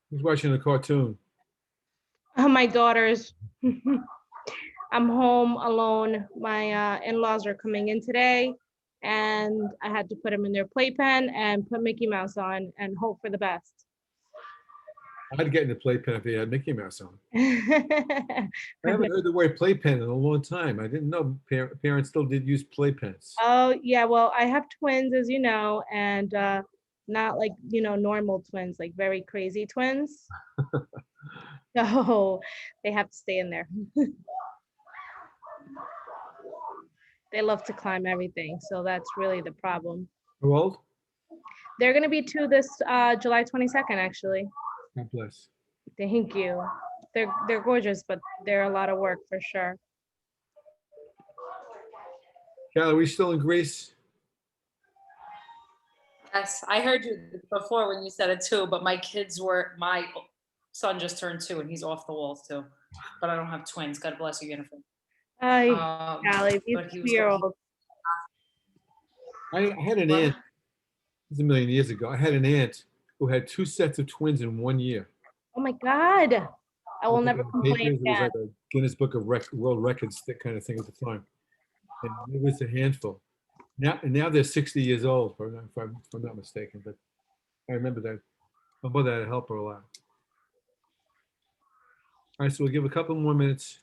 Who's watching a cartoon? My daughters. I'm home alone. My in-laws are coming in today, and I had to put them in their playpen and put Mickey Mouse on and hope for the best. I'd get in the playpen if they had Mickey Mouse on. I I've haven't never- heard the word playpen in a long time. I didn't know parents still did use playpens. Oh yeah, well I have twins, as you know, and not like normal twins, like very crazy twins. So they have to stay in there. They love to climb everything, so that's really the problem. How old? They're gonna be two this July 22nd, actually. God bless. Thank you. They're gorgeous, but they're a lot of work for sure. Cal, are we still in Greece? Yes, I heard you before when you said it too, but my son just turned 2 and he's off the walls too. But I don't have twins. God bless you, Jennifer. Hi, Callie, these But he was 2-year-olds. I had an aunt, this was a million years ago. I had an aunt who had two sets of twins in 1 year. Oh my God. I will Looked never at the complain papers, it was again. like a Guinness Book of World Records, that kind of thing at the time. And it was a handful. Now they're 60 years old, if I'm not mistaken. But I remember that. My mother had to help her a lot. All right, so we'll give a couple more minutes.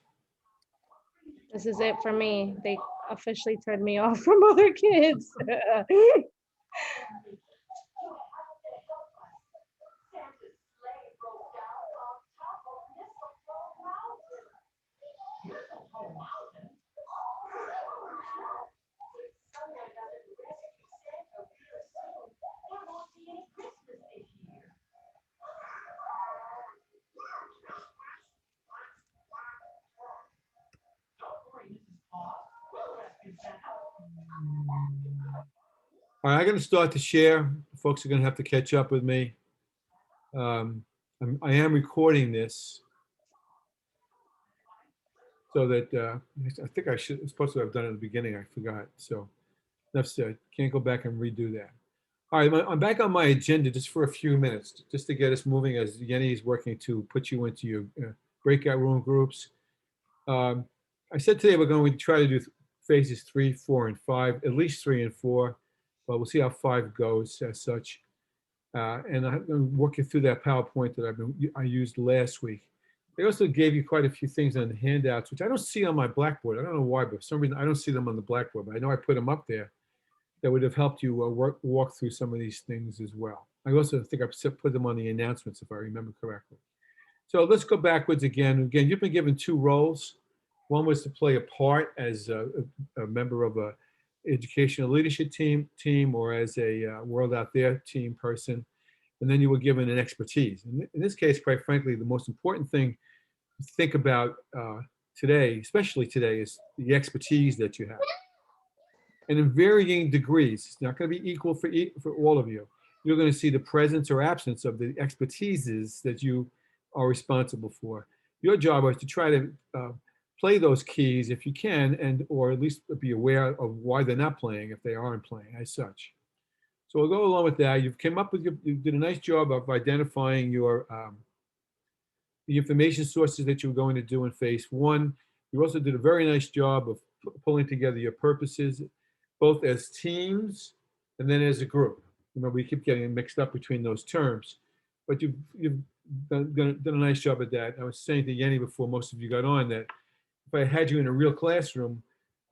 This is it for me. They officially turned me off from other kids. All right, I'm going to start to share. Folks are going to have to catch up with me. I am recording this so that I think I should. It's supposed to have done it at the beginning. I forgot. So enough said. Can't go back and redo that. All right, I'm back on my agenda just for a few minutes, just to get us moving as Yenny is working to put you into your breakout room groups. I said today we're going to try to do phases 3, 4, and 5, at least 3 and 4, but we'll see how 5 goes as such. And I'm going to walk you through that PowerPoint that I used last week. They also gave you quite a few things on the handouts, which I don't see on my Blackboard. I don't know why, but for some reason I don't see them on the Blackboard, but I know I put them up there. That would have helped you walk through some of these things as well. I also think I put them on the announcements, if I remember correctly. So let's go backwards again. Again, you've been given 2 roles. One was to play a part as a member of a educational leadership team or as a World Out There team person. And then you were given an expertise. In this case, quite frankly, the most important thing to think about today, especially today, is the expertise that you have. And in varying degrees, it's not going to be equal for all of you. You're going to see the presence or absence of the expertises that you are responsible for. Your job is to try to play those keys if you can, and or at least be aware of why they're not playing if they aren't playing as such. So we'll go along with that. You did a nice job of identifying the information sources that you were going to do in phase 1. You also did a very nice job of pulling together your purposes, both as teams and then as a group. Remember, we keep getting mixed up between those terms, but you've done a nice job at that. I was saying to Yenny before most of you got on that if I had you in a real classroom,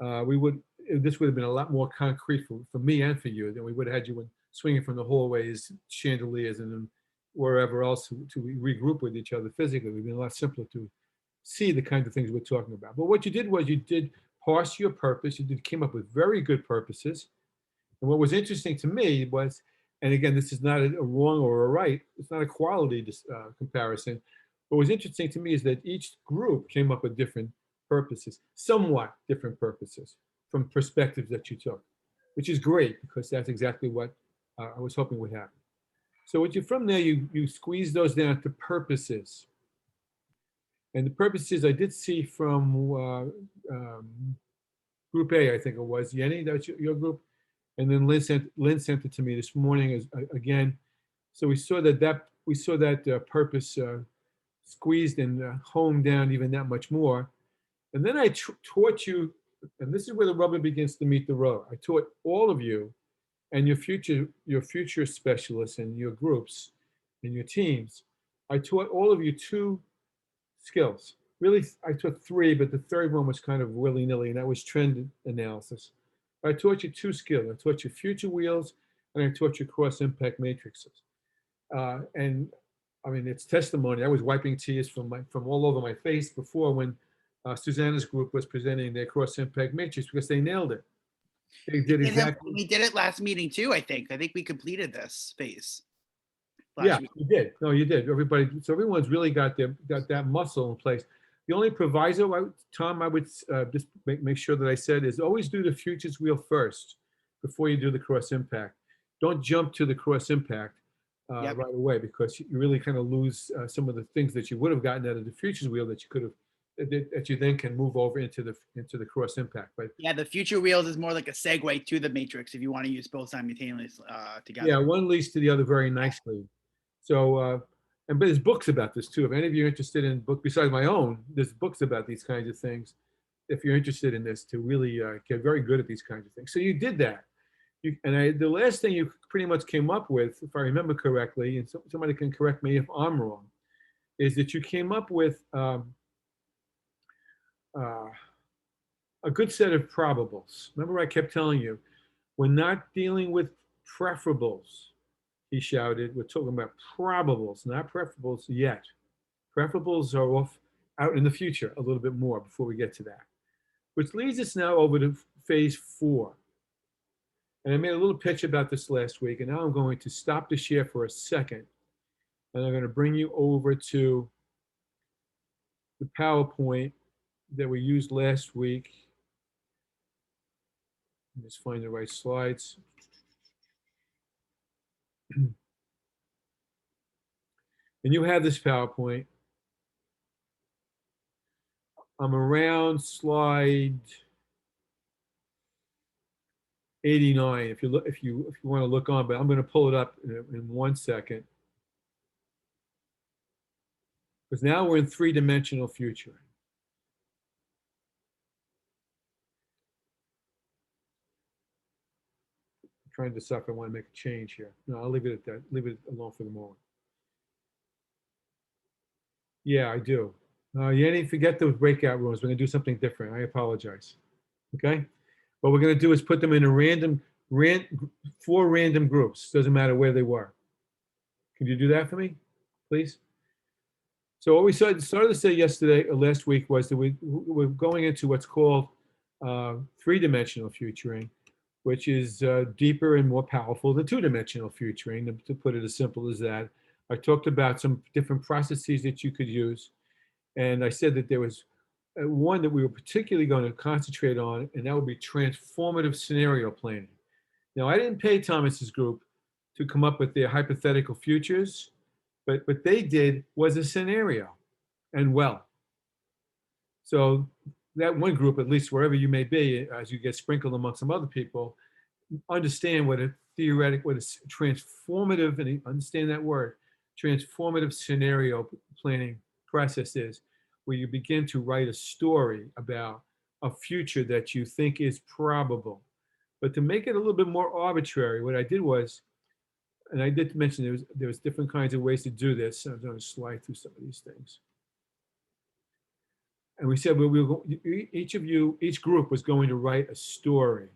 this would have been a lot more concrete for me and for you than we would have had you swinging from the hallways, chandeliers, and then wherever else to regroup with each other physically. It would have been a lot simpler to see the kind of things we're talking about. But what you did was you did parse your purpose. Came up with very good purposes. And what was interesting to me was, and again, this is not a wrong or a right, it's not a quality comparison. What was interesting to me is that each group came up with different purposes, somewhat different purposes from perspectives that you took, which is great because that's exactly what I was hoping would happen. So from there, you squeeze those down to purposes. And the purposes I did see from Group A, I think it was. Yenny, that's your group. And then Lynn sent it to me this morning again. So we saw that we saw that purpose squeezed and honed down even that much more. And then I taught you, and this is where the rubber begins to meet the road. I taught all of you and your future specialists and your groups and your teams. I taught all of you two skills. Really, I taught three, but the third one was kind of willy-nilly, and that was trend analysis. I taught you two skills. I taught you future wheels, and I taught you cross-impact matrices. And I mean, it's testimony. I was wiping tears from all over my face before when Susanna's group was presenting their cross-impact matrix because they nailed it. They did exactly. We did it last meeting too, I think. I think we completed this phase. Yeah, you did. No, you did. Everybody, so everyone's really got that muscle in place. The only proviso, Tom, I would just make sure that I said is always do the futures wheel first before you do the cross impact. Don't jump to the cross impact right away because you really kind of lose some of the things that you would have gotten out of the futures wheel that you could have that you then can move over into the cross impact. But yeah, the future wheels is more like a segue to the matrix if you want to use both simultaneously together. Yeah, one leads to the other very nicely. So, but there's books about this too. If any of you are interested in book besides my own, there's books about these kinds of things. If you're interested in this, to really get very good at these kinds of things. So you did that. The last thing you pretty much came up with, if I remember correctly, and somebody can correct me if I'm wrong, is that you came up with a good set of probables. Remember I kept telling you, we're not dealing with preferables. He shouted, we're talking about probables, not preferables yet. Preferables are out in the future a little bit more before we get to that. Which leads us now over to phase 4. And I made a little pitch about this last week, and now I'm going to stop the share for a second. And I'm going to bring you over to the PowerPoint that we used last week. Just find the right slides. And you have this PowerPoint. I'm around slide 89. If you want to look on, but I'm going to pull it up in 1 second. Because now we're in 3-dimensional future. I'm trying to decide if I want to make a change here. No, I'll leave it at that. Leave it alone for the moment. Yeah, I do. Yanni, forget those breakout rooms. We're going to do something different. I apologize. Okay? What we're going to do is put them in a 4 random groups. Doesn't matter where they were. Can you do that for me, please? So what we started to say last week was that we're going into what's called 3-dimensional futuring, which is deeper and more powerful than 2-dimensional futuring, to put it as simple as that. I talked about some different processes that you could use. And I said that there was one that we were particularly going to concentrate on, and that would be transformative scenario planning. Now, I didn't pay Thomas's group to come up with their hypothetical futures, but what they did was a scenario, and well. So that one group, at least wherever you may be, as you get sprinkled among some other people, understand what a transformative, and understand that word, transformative scenario planning process is, where you begin to write a story about a future that you think is probable. But to make it a little bit more arbitrary, what I did was, and I did mention there was different kinds of ways to do this. I'm going to slide through some of these things. And we said, well, each group was going to write a story.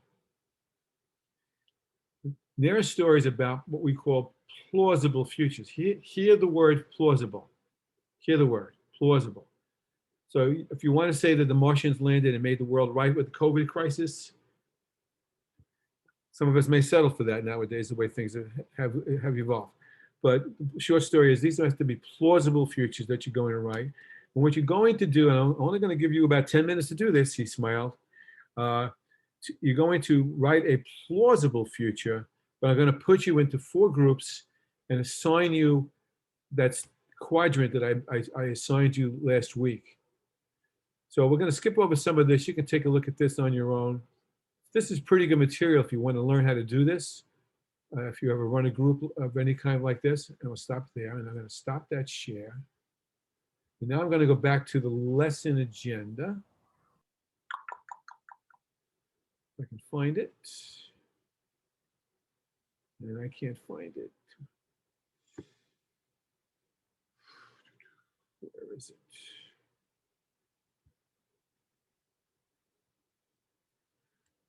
There are stories about what we call plausible futures. Hear the word plausible. Hear the word plausible. So if you want to say that the Martians landed and made the world right with the COVID crisis, some of us may settle for that nowadays, the way things have evolved. But the short story is these have to be plausible futures that you're going to write. And what you're going to do, and I'm only going to give you about 10 minutes to do this, he smiled. You're going to write a plausible future, but I'm going to put you into 4 groups and assign you that quadrant that I assigned you last week. So we're going to skip over some of this. You can take a look at this on your own. This is pretty good material if you want to learn how to do this. If you ever run a group of any kind like this, and we'll stop there, and I'm going to stop that share. And now I'm going to go back to the lesson agenda. If I can find it. And I can't find it. Where is it?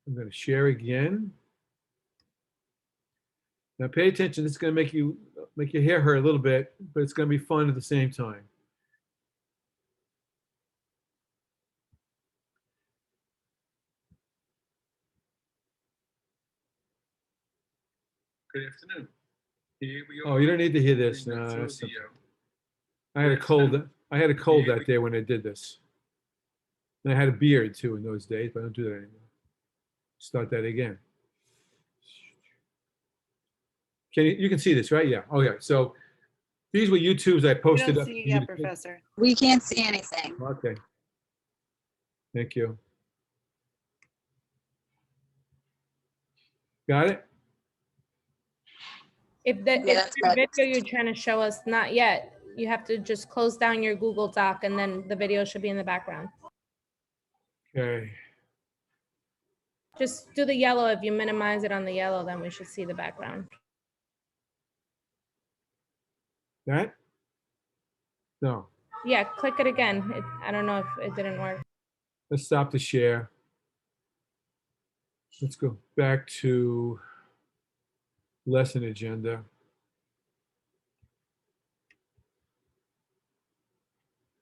I'm going to share again. Now pay attention. This is going to make your hair hurt a little bit, but it's going to be fun at the same time. Good afternoon. Here we Oh, are. you don't need to hear this. We No, went through that's the, something. I had a cold. I had a cold that day when I did this. And I had a beard too in those days, but I don't do that anymore. Start that again. You can see this, right? Yeah. Oh, yeah. So these were YouTubes I We posted don't up. see you yet, Professor. We can't see anything. Okay. Thank you. Got it? If the Yeah, that's good. video you're trying to show us, not yet, you have to just close down your Google Doc and then the video should be in the background. Okay. Just do the yellow. If you minimize it on the yellow, then we should see the background. That? No. Yeah, click it again. I don't know if it didn't work. Let's stop the share. Let's go back to lesson agenda.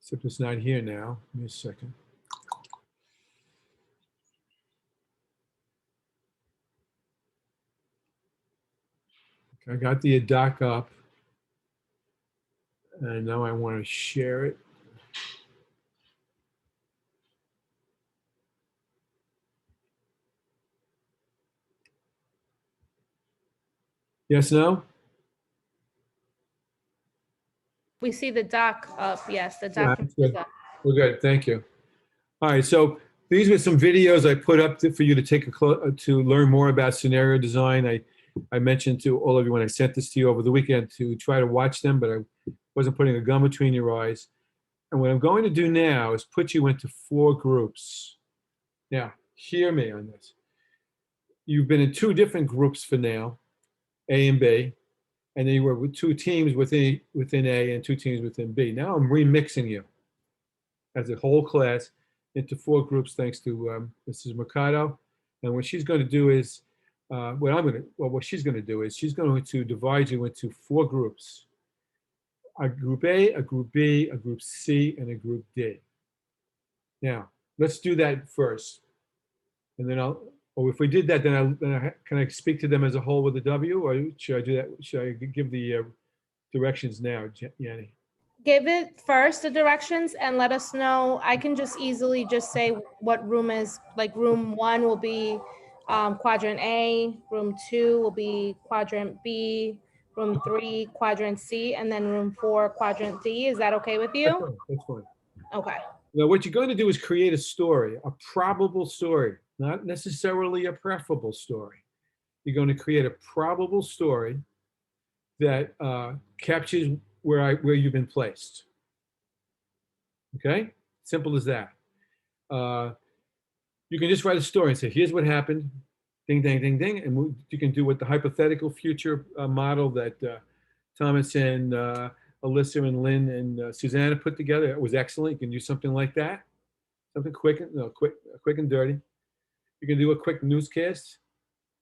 Except it's not here now. Give me a second. Okay, I got the doc up. And now I want to share it. Yes, no? We see the doc up. Yes, the Yeah, document that's is good. up. We're good. Thank you. All right. So these were some videos I put up for you to take to learn more about scenario design. I mentioned to all of you when I sent this to you over the weekend to try to watch them, but I wasn't putting a gum between your eyes. And what I'm going to do now is put you into 4 groups. Now, hear me on this. You've been in 2 different groups for now, A and B, and then you were with 2 teams within A and 2 teams within B. Now I'm remixing you as a whole class into 4 groups thanks to Mrs. Mercado. And what she's going to do is, what she's going to do is she's going to divide you into 4 groups. A group A, a group B, a group C, and a group D. Now, let's do that first. And then if we did that, can I speak to them as a whole with a W, or should I do that? Should I give the directions now, Yanni? Give it first the directions and let us know. I can just easily just say what room is, like room 1 will be quadrant A, room 2 will be quadrant B, room 3 quadrant C, and then room 4 quadrant D. Is that okay with That's you? fine. That's fine. Okay. Now, what you're going to do is create a story, a probable story, not necessarily a preferable story. You're going to create a probable story that captures where you've been placed. Okay? Simple as that. You can just write a story and say, here's what happened, ding, ding, ding, ding, and you can do with the hypothetical future model that Thomas and Alyssa and Lynn and Susanna put together. It was excellent. You can do something like that. Something quick and dirty. You can do a quick newscast.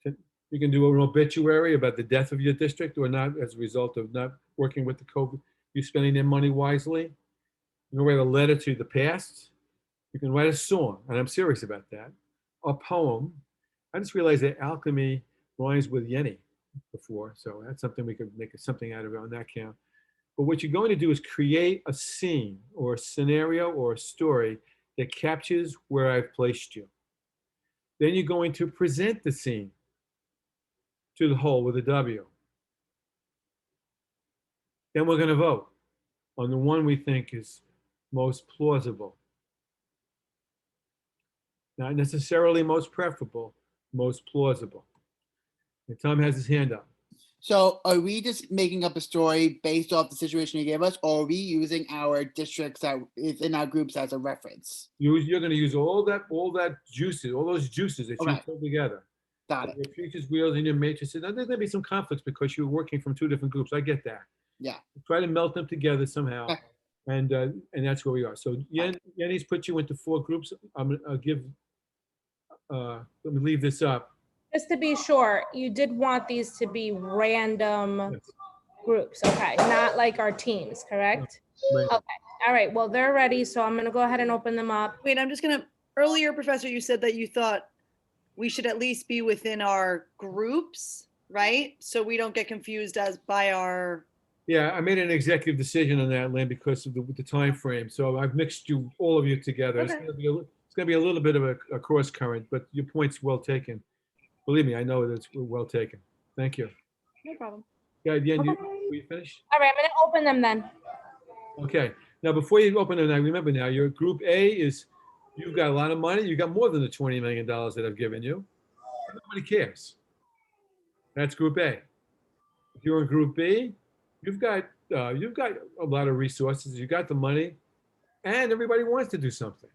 You can do an obituary about the death of your district or not as a result of not working with the COVID, you spending their money wisely. You can write a letter to the past. You can write a song, and I'm serious about that. A poem. I just realized that alchemy rhymes with Yenny before, so that's something we could make something out of on that count. But what you're going to do is create a scene or a scenario or a story that captures where I've placed you. Then you're going to present the scene to the whole with a W. Then we're going to vote on the one we think is most plausible. Not necessarily most preferable, most plausible. And Tom has his hand up. So are we just making up a story based off the situation you gave us, or are we using our districts that is in our groups as a reference? You're gonna use all that juices, all those juices that you Okay. pulled together. Got it. Your futures, wheels, and your matrices. Now, there's gonna be some conflicts because you're working from two different groups. I get that. Yeah. Try to melt them together somehow, Okay. and that's where we are. So Yenny's put you into 4 groups. I'll give. Let me leave this up. Just to be sure, you did want these to be random Yes. groups, okay? Not like our teams, correct? Right. Okay, all right, well, they're ready, so I'm gonna go ahead and open them up. Wait, I'm just gonna, earlier, Professor, you said that you thought we should at least be within our groups, right? So we don't get confused as by our, Yeah, I made an executive decision on that, Lynn, because of the time frame. So I've mixed all of you together. It's Okay. gonna be a little bit of a cross current, but your point's well taken. Believe me, I know that it's well taken. Thank you. no problem. Yeah, Yen, Okay. will you finish? All right, I'm gonna open them then. Okay, now before you open it, I remember now, your group A is, you've got a lot of money, you got more than the $20 million that I've given you. Nobody cares. That's group A. If you're in group B, you've got a lot of resources, you got the money, and everybody wants to do something.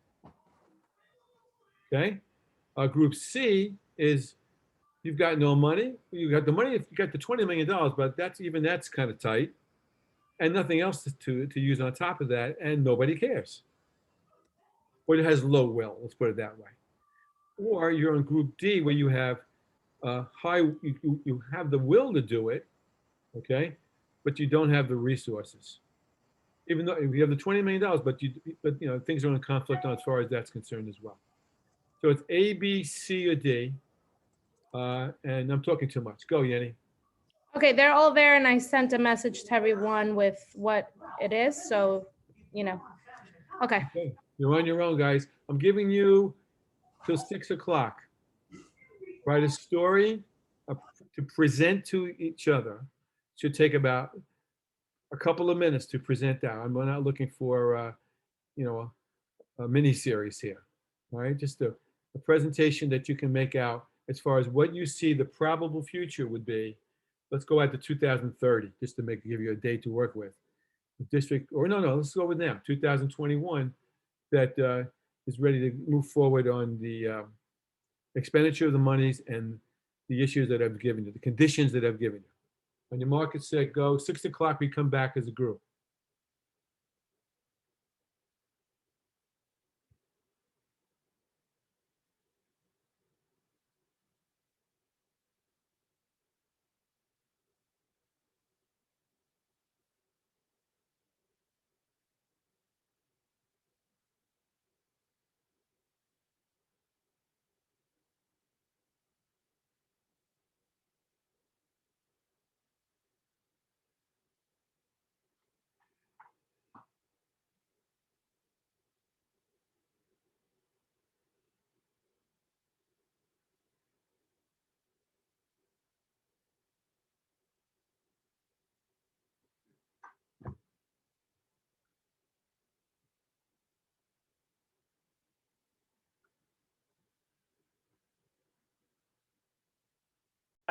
Okay? Group C is, you've got no money, you got the money, you got the $20 million, but that's kind of tight. And nothing else to use on top of that, and nobody cares. Or it has low will, let's put it that way. Or you're in group D where you have you have the will to do it, okay, but you don't have the resources. Even though you have the $20 million, but things are in conflict on as far as that's concerned as well. So it's A, B, C, or D, and I'm talking too much. Go, Yenny. Okay, they're all there, and I sent a message to everyone with what it is, so, okay. Okay, you're on your own, guys. I'm giving you till 6 o'clock. Write a story to present to each other. Should take about a couple of minutes to present that. I'm not looking for, a mini series here. All right, just a presentation that you can make out as far as what you see the probable future would be. Let's go out to 2030, just to give you a date to work with. The district, or no, let's go with now, 2021, that is ready to move forward on the expenditure of the monies and the issues that I've given you, the conditions that I've given you. On your market set, go. 6 o'clock, we come back as a group.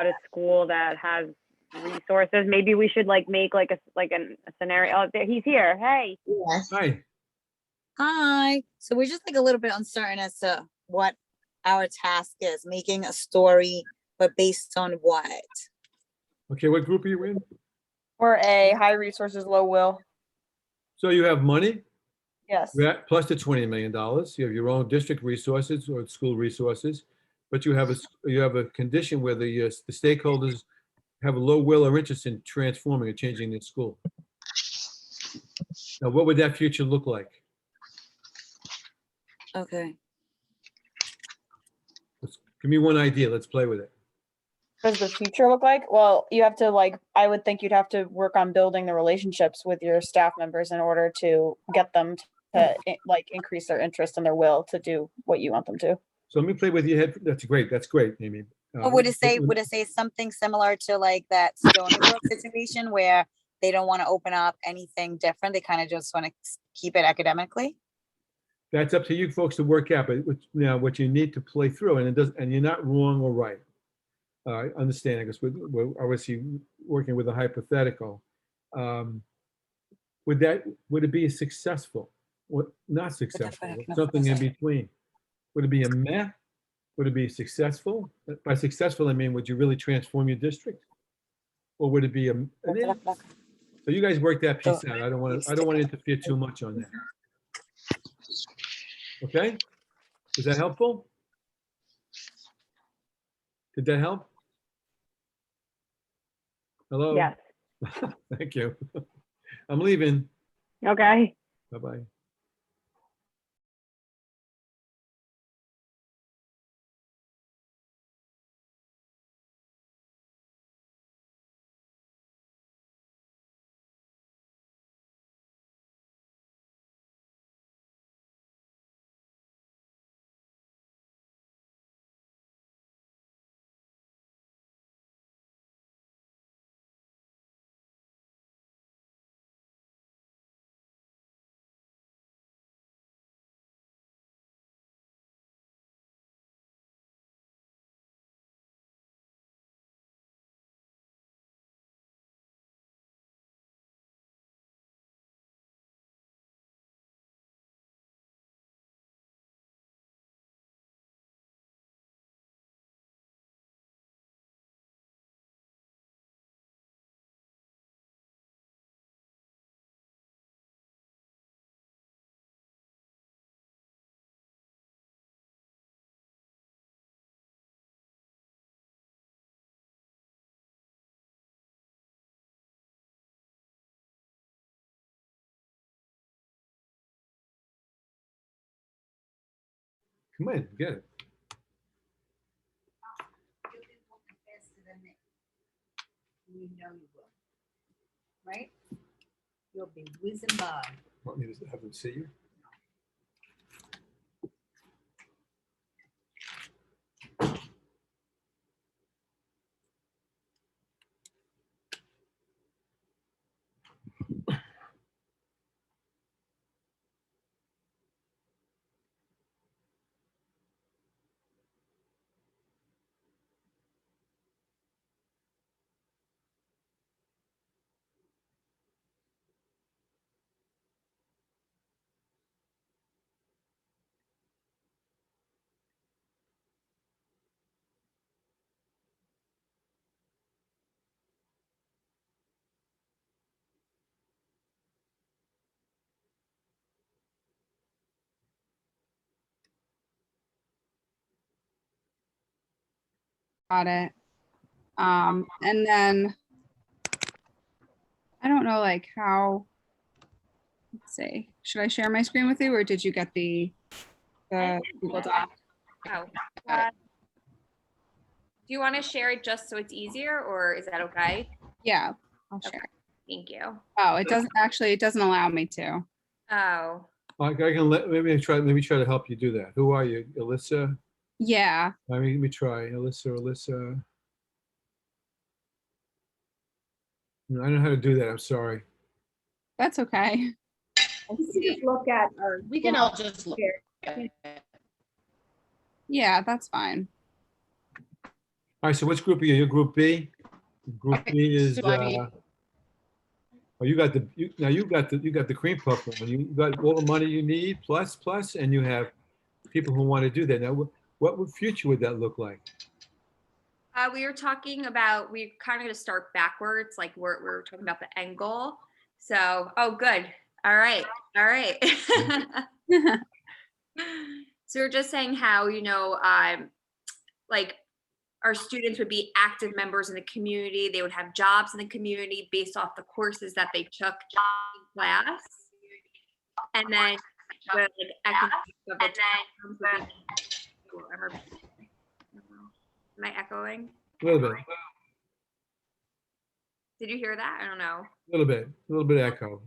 At a school that has resources. Maybe we should make a scenario. Oh, he's here. Hey. Yes. Hi. Hi. So we're just a little bit uncertain as to what our task is, making a story, but based on what? Okay, what group are you in? Or A, high resources, low will. So you have money, Yes. plus the $20 million. You have your own district resources or school resources, but you have a condition where the stakeholders have a low will or interest in transforming or changing the school. Now, what would that future look like? Okay. Give me one idea. Let's play with it. Does the future look like? Well, you have to I would think you'd have to work on building the relationships with your staff members in order to get them to increase their interest and their will to do what you want them to. So let me play with your head. That's great, Amy. Or would it say something similar to that Stony Brook situation where they don't want to open up anything different? They kind of just want to keep it academically? That's up to you folks to work out, but what you need to play through, and you're not wrong or right. I understand, I guess we're obviously working with a hypothetical. Would it be successful? What, not successful, economic something in necessity. between? Would it be a meh? Would it be successful? By successful, I mean, would you really transform your district? Or would it be so you guys work that piece out. I don't want to interfere too much on that. Okay? Is that helpful? Did that help? Hello? Yes. Thank you. I'm leaving. Okay. Bye-bye. Come on, get it. You know you will, right? You'll be whizzing by. Want me to have them see you? Got it. And then I don't know like how, let's see, should I share my screen with you or did you get the Google Doc? Oh, Got it. do you want to share it just so it's easier, or is that okay? Yeah, I'll Okay. share. Thank you. Oh, it doesn't allow me to. Oh, I can maybe try to help you do that. Who are you? Alyssa? Yeah, Let me try. Alyssa. No, I don't know how to do that. I'm sorry. that's okay. Just look at our. We can all just look. Yeah, that's fine. All right, so which group are you? You're group B? Group B is, so I mean- oh, you got the cream puff one. You got all the money you need, plus, and you have people who want to do that. Now, what future would that look like? we were talking about, we're kind of going to start backwards, like we're talking about the end goal. So, oh, good. All right. So we're just saying how, like our students would be active members in the community. They would have jobs in the community based off the courses that they took in class. And then the like, academics of the terms would be, am I echoing? A little bit, Did you hear that? I don't know. a little bit echo.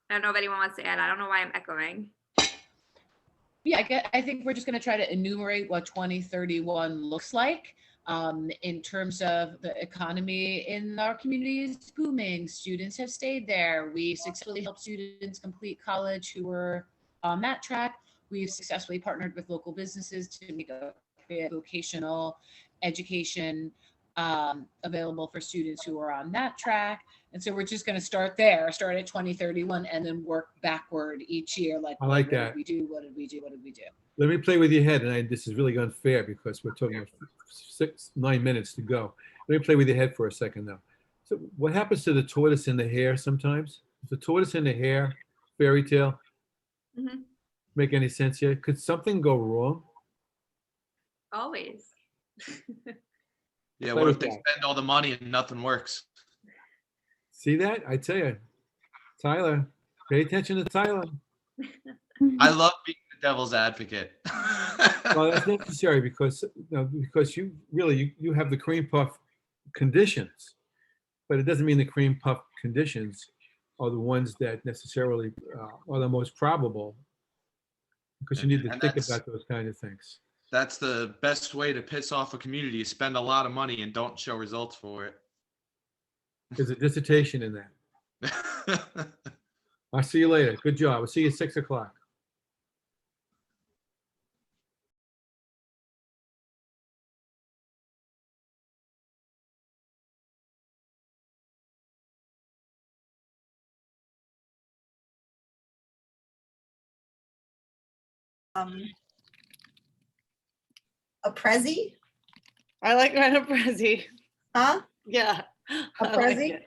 I don't know if anyone wants to add. I don't know why I'm echoing. Yeah, I think we're just going to try to enumerate what 2031 looks like in terms of the economy in our community is booming. Students have stayed there. We successfully helped students complete college who were on that track. We've successfully partnered with local businesses to make a vocational education available for students who are on that track. And so we're just going to start there, start at 2031, and then work backward each year. Like, I like what that. did we do? What did we do? What did we do? Let me play with your head, and this is really unfair because we're talking about 9 minutes to go. Let me play with your head for a second now. So what happens to the tortoise and the hare sometimes? Is the tortoise and the hare fairy tale Mhm. make any sense here? Could something go wrong? Always. Yeah, Play what with if they that. spend all the money and nothing works? See that? I tell you, Tyler, pay attention to Tyler. I love being the devil's advocate. Well, that's necessary because you really you have the cream puff conditions, but it doesn't mean the cream puff conditions are the ones that necessarily are the most probable, because you need to And think that's- about those kind of things. That's the best way to piss off a community. You spend a lot of money and don't show results for it. There's a dissertation in that. I'll see you later. Good job. I'll see you at 6 o'clock. A Prezi, I like a Prezi. huh? Yeah. A I like Prezi? it.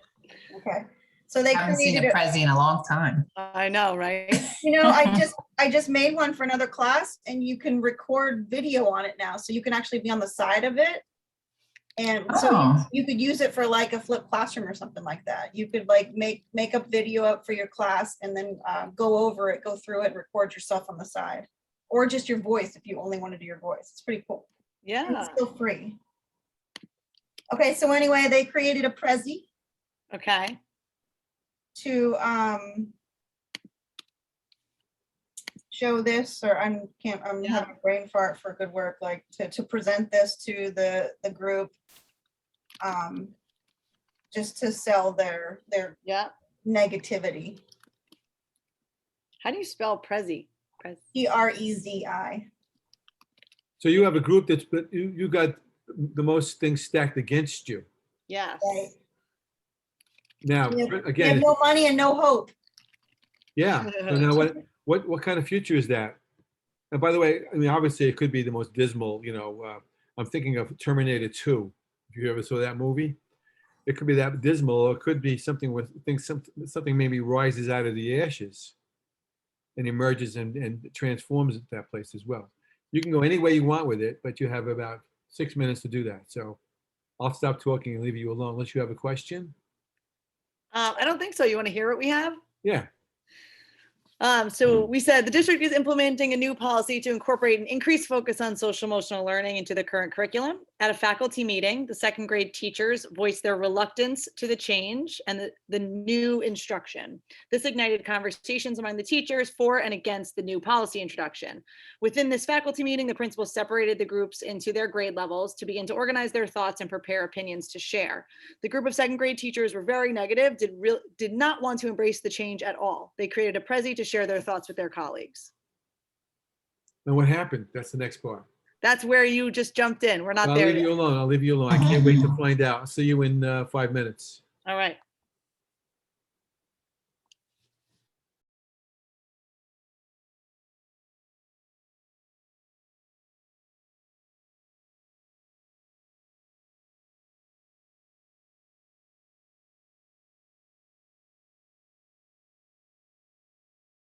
Okay. So they Haven't seen created a Prezi in a long time. I know, right? You know, I just made one for another class and you can record video on it now. So you can actually be on the side of it. And so Oh. you could use it for like a flipped classroom or something like that. You could like make up video up for your class and then go over it, go through it, and record yourself on the side. Or just your voice if you only want to do your voice. It's pretty cool. And Yeah. it's still free. Okay, so anyway, they created a Prezi Okay. to show this, or I'm having a brain fart for good work, like to present this to the group, just to sell their Yeah. negativity. How do you spell Prezi? Prezi. So you have a group that's, but you got the most things stacked against you. Yes. Right. Now, We have again, no money and no hope. yeah. So now what kind of future is that? And by the way, I mean, obviously it could be the most dismal, I'm thinking of Terminator 2. If you ever saw that movie, it could be that dismal, or it could be something with something maybe rises out of the ashes and emerges and transforms that place as well. You can go any way you want with it, but you have about 6 minutes to do that. So I'll stop talking and leave you alone unless you have a question. I don't think so. You want to hear what we have? Yeah. So we said the district is implementing a new policy to incorporate an increased focus on social emotional learning into the current curriculum. At a faculty meeting, the second grade teachers voiced their reluctance to the change and the new instruction. This ignited conversations among the teachers for and against the new policy introduction. Within this faculty meeting, the principal separated the groups into their grade levels to begin to organize their thoughts and prepare opinions to share. The group of second grade teachers were very negative, did not want to embrace the change at all. They created a Prezi to share their thoughts with their colleagues. And what happened? That's the next part. That's where you just jumped in. We're not I'll there leave yet. you alone. I'll leave you alone. I can't wait to find out. I'll see you in 5 minutes. All right.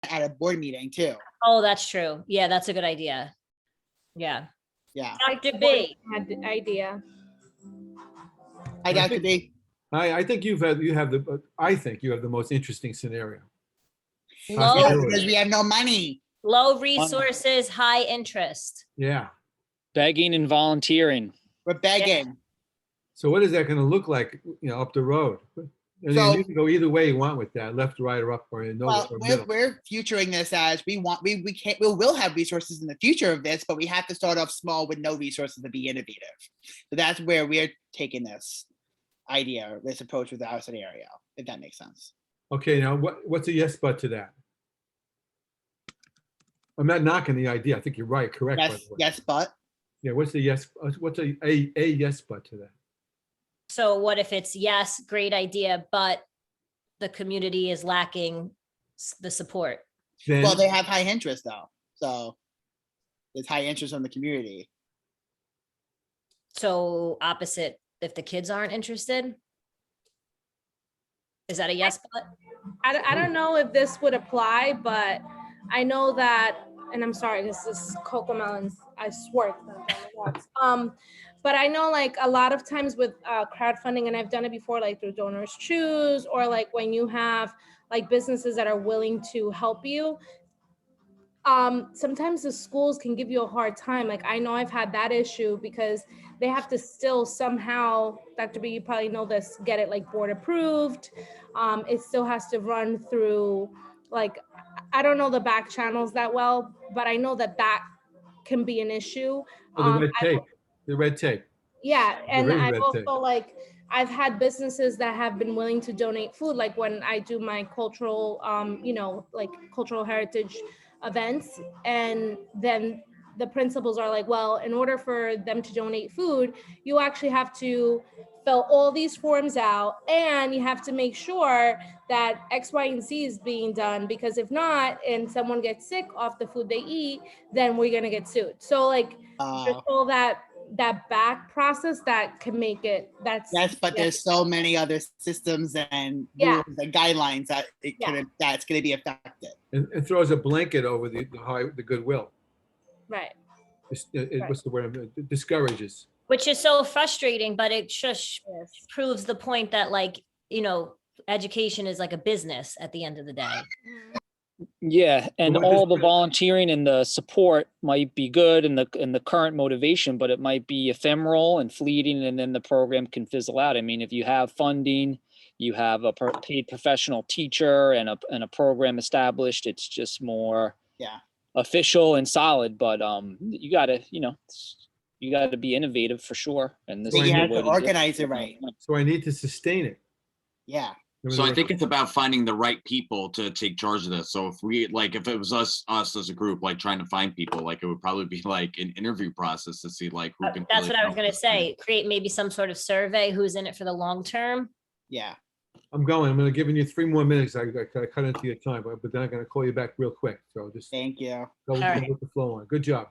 At a board meeting too. Oh, that's true. Yeah, that's a good idea. Yeah. Yeah. Dr. B. Had the idea. Hi, Dr. B. I think you have the most interesting scenario. Low, Because we have no money. low resources, high interest. Yeah. Begging and volunteering. We're begging. So what is that going to look like, up the road? And So- you can go either way you want with that, left, right, or up, or in Well, or middle. we're futuring this as we can't, we will have resources in the future of this, but we have to start off small with no resources to be innovative. So that's where we're taking this idea, this approach with our scenario, if that makes sense. Okay, now what's a yes but to that? I'm not knocking the idea. I think you're right. Correct. by Yes, the way. yes, but Yeah. What's the yes? What's a yes but to that? So what if it's, yes, great idea, but the community is lacking the support? Then, Well, they have high interest though, so there's high interest from the community. So opposite, if the kids aren't interested? Is that a yes? But I don't know if this would apply, but I know that, and I'm sorry, this is Coco Melons, I swear. It's not Donald Ducks. But I know like a lot of times with crowdfunding, and I've done it before, like through Donors Choose, or like when you have like businesses that are willing to help you, sometimes the schools can give you a hard time. Like I know I've had that issue because they have to still somehow, Dr. B, you probably know this, get it like board approved. It still has to run through, like, I don't know the back channels that well, but I know that that can be an issue. oh, the red tape, the red tape. Yeah, and There is I've red tape. also like, I've had businesses that have been willing to donate food, like when I do my cultural, you know, like cultural heritage events, and then the principals are like, well, in order for them to donate food, you actually have to fill all these forms out, and you have to make sure that X, Y, and Z is being done, because if not, and someone gets sick off the food they eat, then we're gonna get sued. So like, there's all that back process that can make it, Yes, but there's so many other systems and Yeah. rules and guidelines that that's going to be affected. And throws a blanket over the goodwill. Right. What's the word? It discourages. which is so frustrating, but it just proves the point that like, you know, education is like a business at the end of the day. Yeah, and what all this- the volunteering and the support might be good and the current motivation, but it might be ephemeral and fleeting, and then the program can fizzle out. I mean, if you have funding, you have a paid professional teacher and a program established, it's just more official and solid. But you gotta, you gotta be innovative for sure. And this So is you the have way to do it. organize it right. So I need to sustain it. Yeah. So I think it's about finding the right people to take charge of this. So if if it was us as a group, like trying to find people, like it would probably be like an interview process to see like who can. That's really what I was help gonna us. say. Create maybe some sort of survey, who's in it for the long term. Yeah. I'm going to give you 3 more minutes. I cut into your time, but then I'm going to call you back real quick. So just thank you. Go with the flow on. Good job.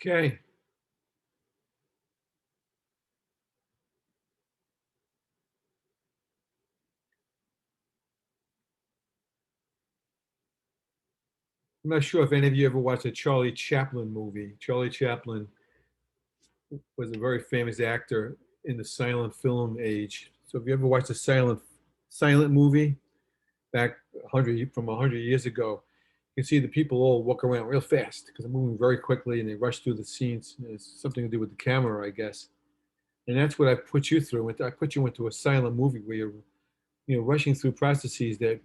Okay. I'm not sure if any of you ever watched a Charlie Chaplin movie. Charlie Chaplin was a very famous actor in the silent film age. So if you ever watched a silent movie back 100 years ago, you can see the people all walk around real fast because they're moving very quickly and they rush through the scenes. It's something to do with the camera, I guess. And that's what I put you through. I put you into a silent movie where you're rushing through processes that,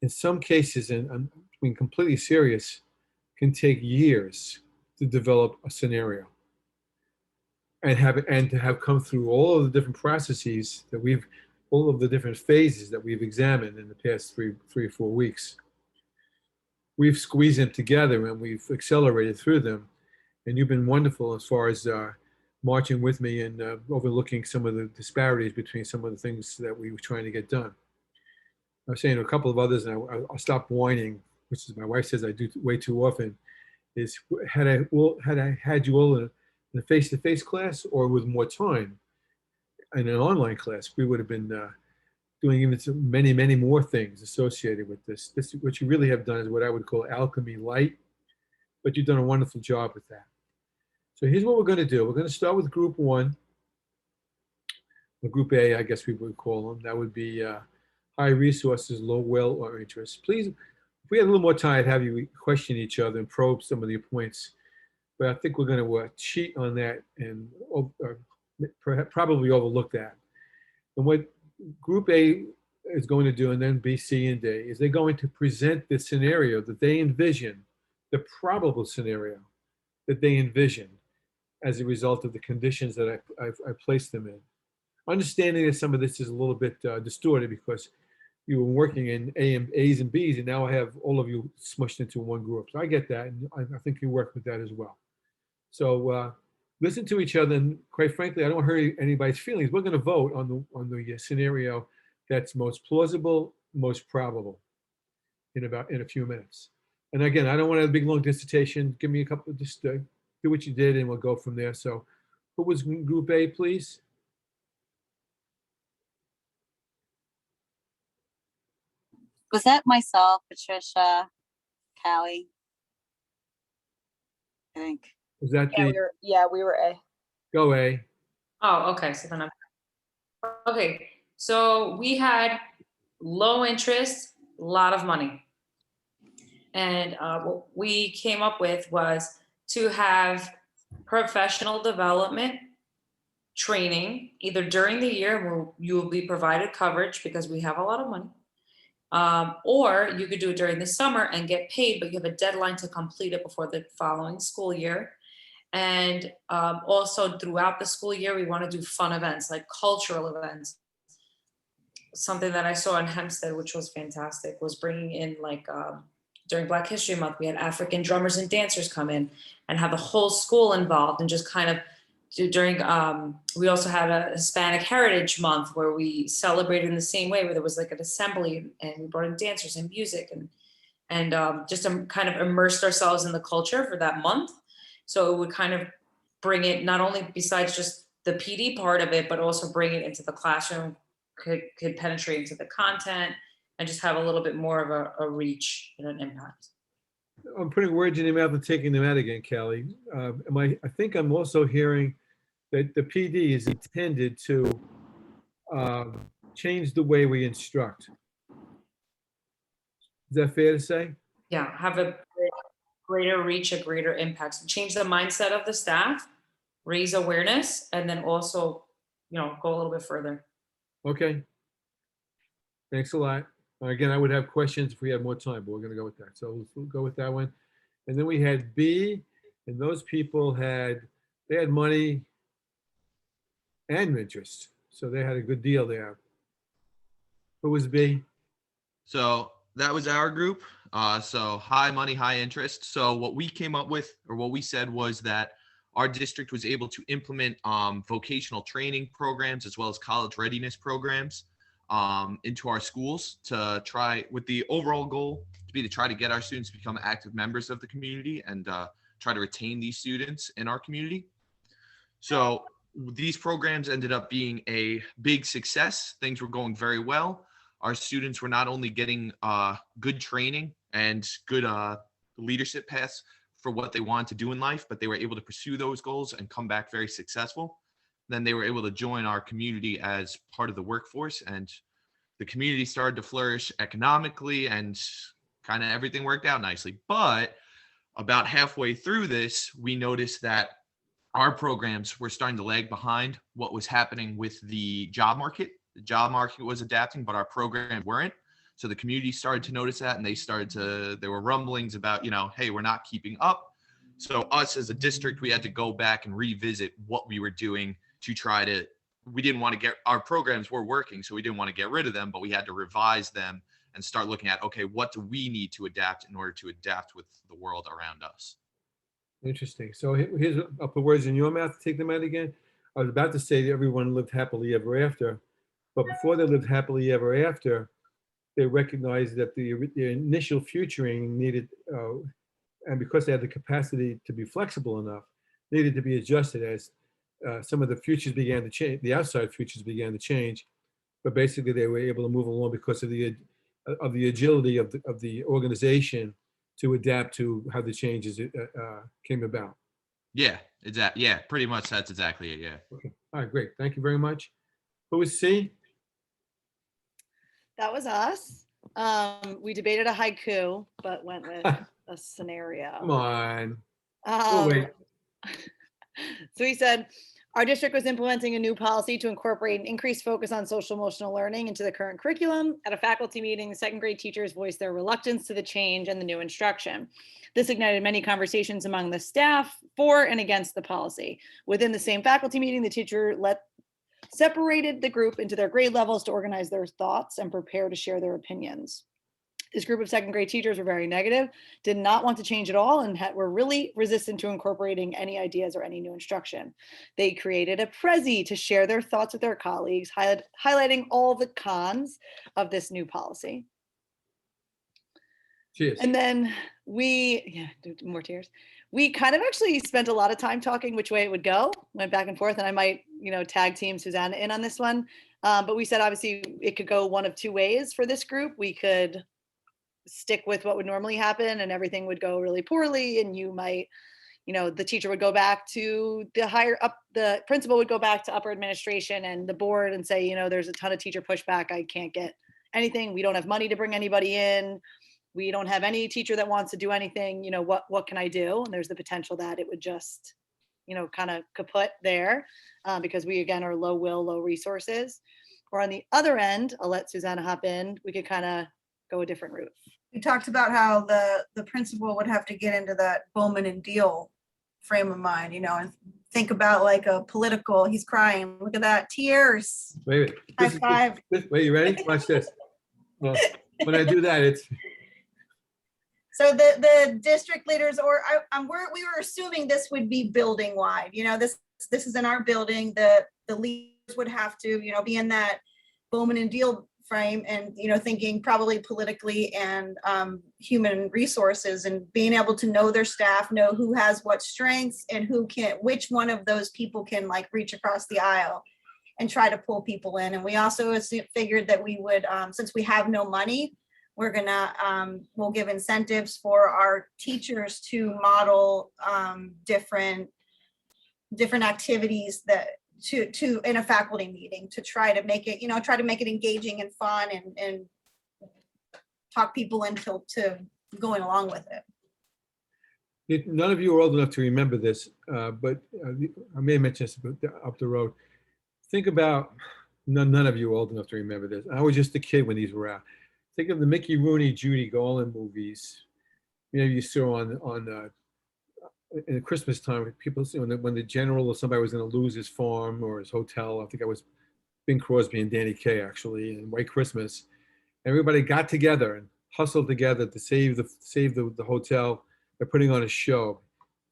in some cases, and I'm being completely serious, can take years to develop a scenario and to have come through all of the different processes that all of the different phases that we've examined in the past three or 4 weeks. We've squeezed them together and we've accelerated through them. And you've been wonderful as far as marching with me and overlooking some of the disparities between some of the things that we were trying to get done. I was saying to a couple of others, and I'll stop whining, which is my wife says I do way too often, is had I had you all in a face-to-face class or with more time in an online class, we would have been doing even many more things associated with this. What you really have done is what I would call alchemy light, but you've done a wonderful job with that. So here's what we're going to do. We're going to start with group 1, or group A, I guess we would call them. That would be high resources, low will or interest. Please, if we had a little more time, I'd have you question each other and probe some of your points. But I think we're going to cheat on that and probably overlook that. And what group A is going to do, and then B, C, and D, is they're going to present the scenario that they envision, the probable scenario that they envision as a result of the conditions that I placed them in. Understanding that some of this is a little bit distorted because you were working in A's and B's, and now I have all of you smushed into one group. So I get that, and I think you work with that as well. So listen to each other, and quite frankly, I don't hurt anybody's feelings. We're going to vote on the scenario that's most plausible, most probable in a few minutes. And again, I don't want to have a big long dissertation. Give me a couple, just do what you did, and we'll go from there. So who was group A, please? Was that myself, Patricia, Callie? I think. Was that We were A. Go A. Oh, okay, so then okay, so we had low interest, a lot of money. And what we came up with was to have professional development training, either during the year where you will be provided coverage because we have a lot of money, or you could do it during the summer and get paid, but you have a deadline to complete it before the following school year. And also throughout the school year, we want to do fun events like cultural events. Something that I saw in Hempstead, which was fantastic, was bringing in during Black History Month, we had African drummers and dancers come in and have the whole school involved and just kind of we also had a Hispanic Heritage Month where we celebrated in the same way, where there was like an assembly and we brought in dancers and music and just kind of immersed ourselves in the culture for that month. So it would kind of bring it not only besides just the PD part of it, but also bring it into the classroom, could penetrate into the content and just have a little bit more of a reach and an impact. I'm putting words in your mouth and taking them out again, Callie. I think I'm also hearing that the PD is intended to change the way we instruct. Is that fair to say? Yeah, have a greater reach, a greater impact. So change the mindset of the staff, raise awareness, and then also, go a little bit further. Okay. Thanks a lot. Again, I would have questions if we had more time, but we're going to go with that. So we'll go with that one. And then we had B, and those people had money and interest. So they had a good deal there. Who was B? So that was our group. So high money, high interest. So what we came up with, or what we said, was that our district was able to implement vocational training programs as well as college readiness programs into our schools to try, with the overall goal to try to get our students to become active members of the community and try to retain these students in our community. So these programs ended up being a big success. Things were going very well. Our students were not only getting good training and good leadership paths for what they wanted to do in life, but they were able to pursue those goals and come back very successful. Then they were able to join our community as part of the workforce, and the community started to flourish economically, and kind of everything worked out nicely. But about halfway through this, we noticed that our programs were starting to lag behind what was happening with the job market. The job market was adapting, but our programs weren't. So the community started to notice that, and there were rumblings about, hey, we're not keeping up. So us as a district, we had to go back and revisit what we were doing to we didn't want to our programs were working, so we didn't want to get rid of them, but we had to revise them and start looking at, okay, what do we need to adapt in order to adapt with the world around us? Interesting. So I'll put words in your mouth to take them out again. I was about to say that everyone lived happily ever after, but before they lived happily ever after, they recognized that the initial futuring needed, and because they had the capacity to be flexible enough, needed to be adjusted as some of the futures began to change, the outside futures began to change, but basically they were able to move along because of the agility of the organization to adapt to how the changes came about. Yeah, exactly. Yeah, pretty much that's exactly it. Yeah. Okay. All right, great. Thank you very much. Who was C? That was us. We debated a haiku, but went with a scenario. Come on. Oh, wait. So he said, our district was implementing a new policy to incorporate an increased focus on social emotional learning into the current curriculum. At a faculty meeting, the second grade teachers voiced their reluctance to the change and the new instruction. This ignited many conversations among the staff for and against the policy. Within the same faculty meeting, the teacher separated the group into their grade levels to organize their thoughts and prepare to share their opinions. This group of second grade teachers were very negative, did not want to change at all, and were really resistant to incorporating any ideas or any new instruction. They created a Prezi to share their thoughts with their colleagues, highlighting all the cons of this new policy. Cheers. And then more tears. We kind of actually spent a lot of time talking which way it would go, went back and forth, and I might, tag team Susanna in on this one. But we said, obviously, it could go one of two ways for this group. We could stick with what would normally happen and everything would go really poorly, and you might, the teacher would go back to the principal would go back to upper administration and the board and say, there's a ton of teacher pushback. I can't get anything. We don't have money to bring anybody in. We don't have any teacher that wants to do anything. What can I do? And there's the potential that it would just, kind of kaput there because we, again, are low will, low resources. Or on the other end, I'll let Susanna hop in. We could kind of go a different route. We talked about how the principal would have to get into that Bowman and Deal frame of mind, and think about like a political, he's crying, look at that, tears. Wait. High five. Wait, you ready? Watch this. Well, when I do that, it's. So the district leaders, we were assuming this would be building wide, this is in our building, the leaders would have to, be in that Bowman and Deal frame and, thinking probably politically and human resources and being able to know their staff, know who has what strengths and which one of those people can like reach across the aisle and try to pull people in. And we also figured that we would, since we have no money, we'll give incentives for our teachers to model different activities that to in a faculty meeting to try to make it, engaging and fun and talk people into going along with it. None of you are old enough to remember this, but I may mention this up the road. Think about, none of you are old enough to remember this. I was just a kid when these were out. Think of the Mickey Rooney, Judy Garland movies. Maybe you saw on in Christmas time, people when the general or somebody was going to lose his farm or his hotel. I think I was Bing Crosby and Danny Kaye actually in White Christmas. Everybody got together and hustled together to save the hotel by putting on a show,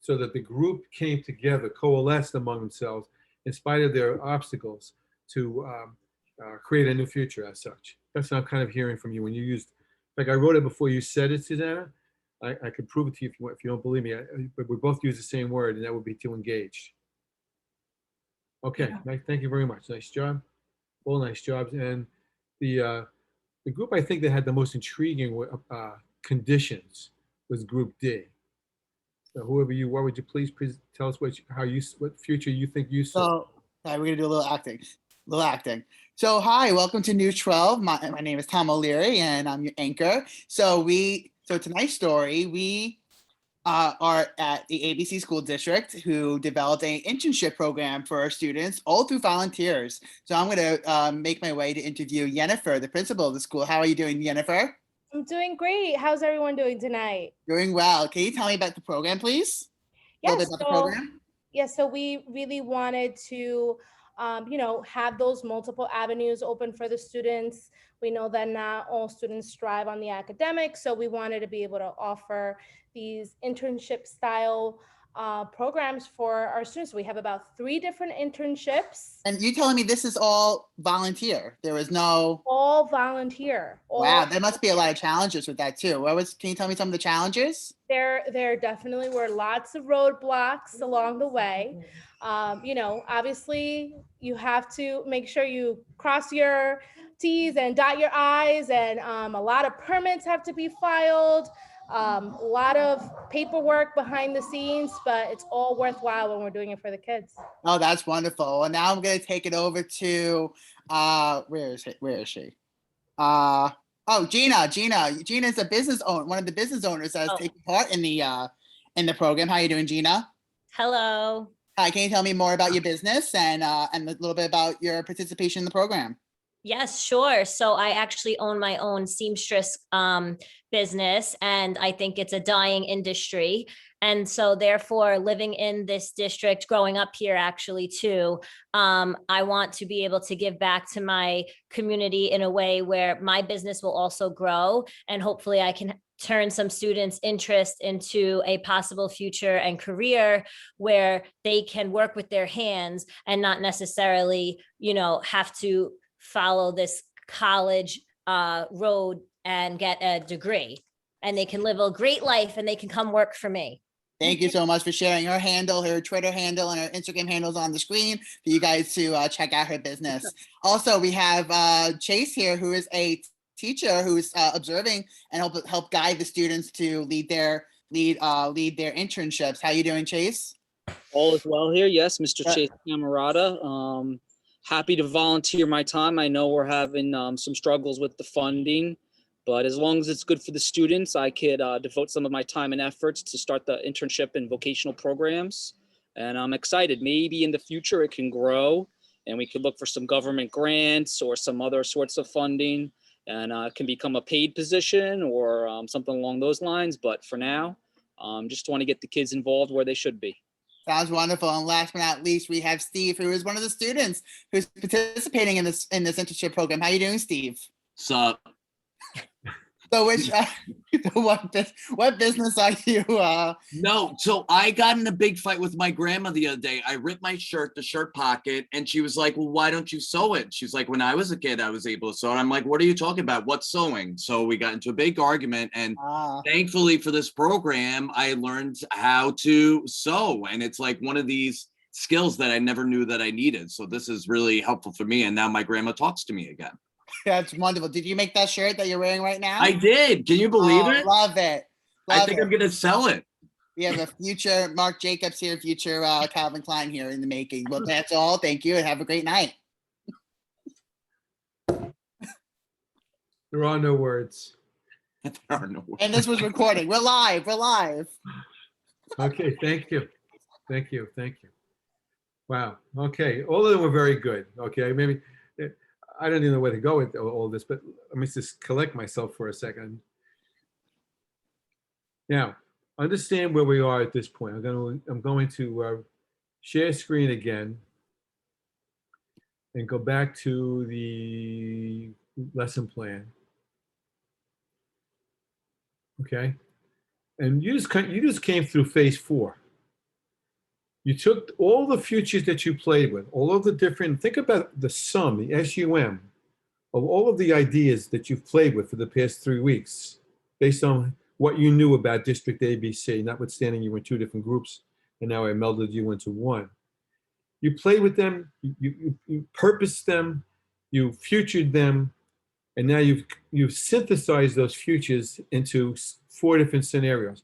so that the group came together, coalesced among themselves in spite of their obstacles to create a new future as such. That's what I'm kind of hearing from you when you used, like I wrote it before you said it, Susanna. I could prove it to you if you want, if you don't believe me, but we both use the same word, and that would be to engage. Okay, thank you very much. Nice job. All nice jobs. And the group I think that had the most intriguing conditions was Group D. So whoever you were, would you please tell us what future you think you saw? So, all right, we're gonna do a little acting. Little acting. So, hi, welcome to News 12. My name is Tom O'Leary, and I'm your anchor. So tonight's story, we are at the ABC School District, who developed an internship program for our students, all through volunteers. So I'm going to make my way to interview Jennifer, the principal of the school. How are you doing, Jennifer? I'm doing great. How's everyone doing tonight? Doing well. Can you tell me about the program, please? A little bit about the program? So we really wanted to, have those multiple avenues open for the students. We know that not all students strive on the academics, so we wanted to be able to offer these internship style programs for our students. We have about 3 different internships. And you telling me this is all volunteer? There was no... All volunteer. Wow, there must be a lot of challenges with that too. Can you tell me some of the challenges? There definitely were lots of roadblocks along the way. Obviously you have to make sure you cross your T's and dot your I's, and a lot of permits have to be filed. A lot of paperwork behind the scenes, but it's all worthwhile when we're doing it for the kids. Oh, that's wonderful. And now I'm going to take it over to, where is she? Gina. Gina's a business owner, one of the business owners that has taken part in the program. How are you doing, Gina? Hello. Hi, can you tell me more about your business and a little bit about your participation in the program? Yes, sure. So I actually own my own seamstress business, and I think it's a dying industry. And so therefore, living in this district, growing up here actually too, I want to be able to give back to my community in a way where my business will also grow, and hopefully I can turn some students' interest into a possible future and career where they can work with their hands and not necessarily, have to follow this college road and get a degree, and they can live a great life and they can come work for me. Thank you so much for sharing her handle, her Twitter handle, and her Instagram handles on the screen for you guys to check out her business. Also, we have Chase here, who is a teacher who's observing and help guide the students to lead their internships. How you doing, Chase? All is well here. Yes, Mr. Chase Camerata. Happy to volunteer my time. I know we're having some struggles with the funding, but as long as it's good for the students, I could devote some of my time and efforts to start the internship and vocational programs. And I'm excited. Maybe in the future it can grow and we could look for some government grants or some other sorts of funding, and it can become a paid position or something along those lines. But for now, just want to get the kids involved where they should be. Sounds wonderful. And last but not least, we have Steve, who is one of the students who's participating in this internship program. How you doing, Steve? Sup? So what business are you? No, so I got in a big fight with my grandma the other day. I ripped my shirt, the shirt pocket, and she was like, well, why don't you sew it? She's like, when I was a kid, I was able to sew it. I'm like, what are you talking about? What's sewing? So we got into a big argument, and thankfully for this program, I learned how to sew. And it's like one of these skills that I never knew that I needed. So this is really helpful for me. And now my grandma talks to me again. That's wonderful. Did you make that shirt that you're wearing right now? I did. Can you believe it? Love it. I think I'm going to sell it. We have a future Mark Jacobs here, future Calvin Klein here in the making. Well, that's all. Thank you and have a great night. There are no words. There are no words. And this was recording. We're live. Okay, thank you. Wow. Okay, all of them were very good. Okay, maybe I don't even know where to go with all this, but let me just collect myself for a second. Now, understand where we are at this point. I'm going to share screen again and go back to the lesson plan. Okay, and you just came through phase 4. You took all the futures that you played with, all of the different, think about the sum, the SUM, of all of the ideas that you've played with for the past 3 weeks, based on what you knew about District ABC, notwithstanding you were in two different groups, and now I melded you into one. You played with them, you purposed them, you futured them, and now you've synthesized those futures into 4 different scenarios.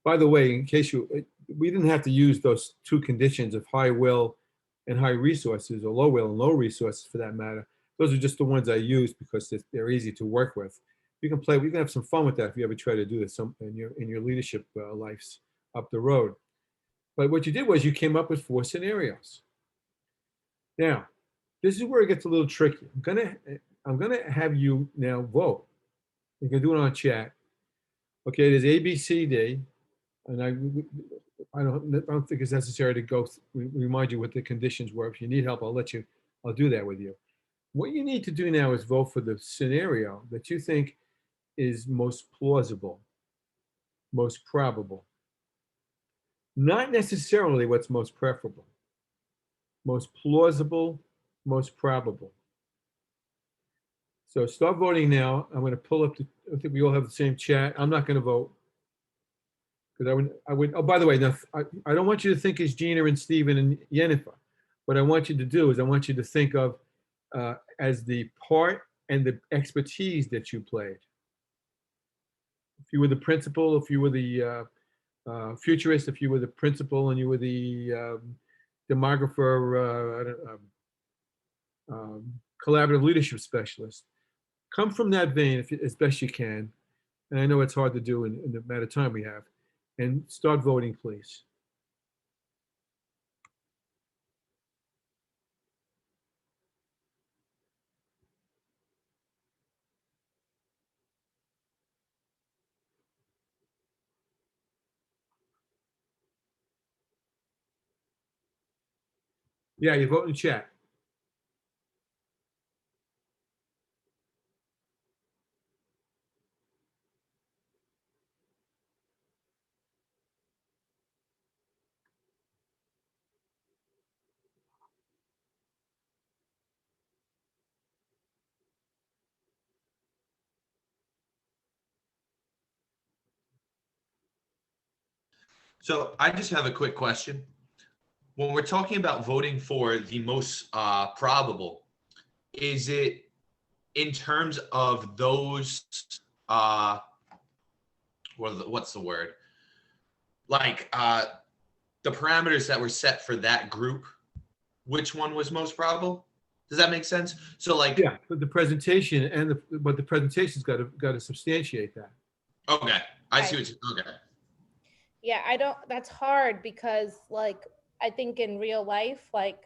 By the way, in case we didn't have to use those 2 conditions of high will and high resources, or low will and low resources for that matter. Those are just the ones I use because they're easy to work with. You can have some fun with that if you ever try to do this in your leadership lives up the road. But what you did was you came up with 4 scenarios. Now, this is where it gets a little tricky. I'm gonna have you now vote. You can do it on chat. Okay, there's A, B, C, D, and I don't think it's necessary to remind you what the conditions were. If you need help, I'll do that with you. What you need to do now is vote for the scenario that you think is most plausible, most probable. Not necessarily what's most preferable. Most plausible, most probable. So start voting now. I'm going to pull up I think we all have the same chat. I'm not going to vote. Because I would, oh, by the way, now, I don't want you to think it's Gina and Stephen and Yennefer. What I want you to do is I want you to think of as the part and the expertise that you played. If you were the principal, if you were the futurist, if you were the principal and you were the demographer, collaborative leadership specialist, come from that vein as best you can. And I know it's hard to do in the amount of time we have. And start voting, please. Yeah, you vote in chat. So I just have a quick question. When we're talking about voting for the most probable, is it in terms of those, what's the word? Like the parameters that were set for that group, which one was most probable? Does that make sense? So like, yeah, but the presentation but the presentation's got to substantiate that. Okay, I see what you, okay. Yeah, that's hard because like, I think in real life, like,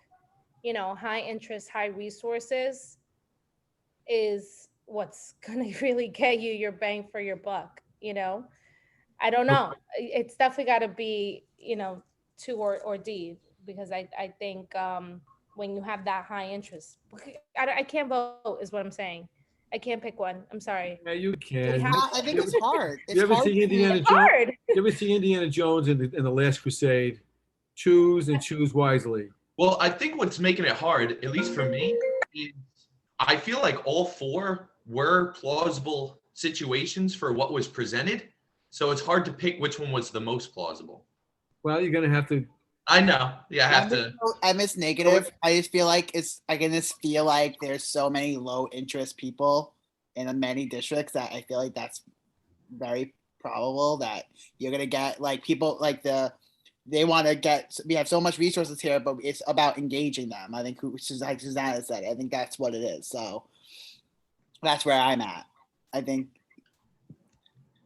high interest, high resources is what's going to really get you your bang for your buck, I don't know. It's definitely got to be, 2 or D, because I think when you have that high interest, I can't vote is what I'm saying. I can't pick one. I'm sorry. Yeah, you can. I think it's hard. You ever see Indiana Jones? You ever see Indiana Jones in the Last Crusade? Choose and choose wisely. Well, I think what's making it hard, at least for me, is I feel like all 4 were plausible situations for what was presented. So it's hard to pick which one was the most plausible. Well, you're going to have to. I know. Yeah, I have to. It's negative. I just feel like there's so many low interest people in many districts that I feel like that's very probable that you're going to get like people like they want to get, we have so much resources here, but it's about engaging them. I think like Susanna said, I think that's what it is. So that's where I'm at. I think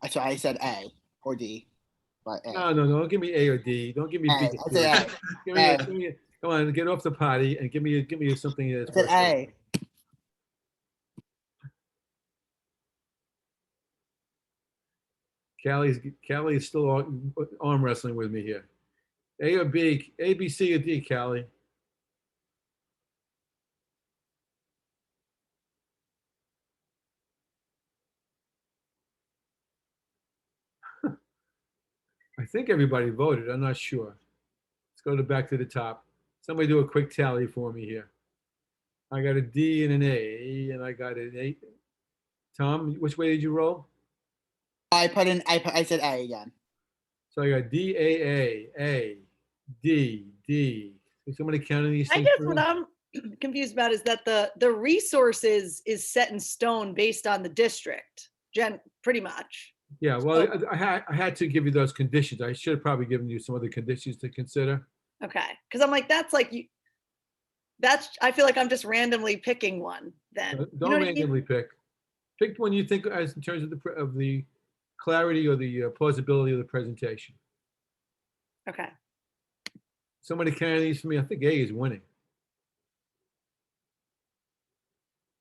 that's why I said A or D. But A. No, don't give me A or D. Don't give me B. Give me come on, get off the potty and give me something that's I said A. Callie is still arm wrestling with me here. A or B, A, B, C, or D, Callie? I think everybody voted. I'm not sure. Let's go back to the top. Somebody do a quick tally for me here. I got a D and an A, and I got an 8. Tom, which way did you roll? I said A again. So I got D, A, D, D. Is somebody counting these I things? guess for what me? I'm confused about is that the resources is set in stone based on the district, pretty much. Yeah, well, So- I had to give you those conditions. I should have probably given you some other conditions to consider. Okay, because I'm like, that's like you. That's I feel like I'm just randomly picking one. Then you Don't know what I mean? randomly pick. Pick one you think as in terms of the clarity or the plausibility of the presentation. Okay. Somebody carry these for me. I think A is winning.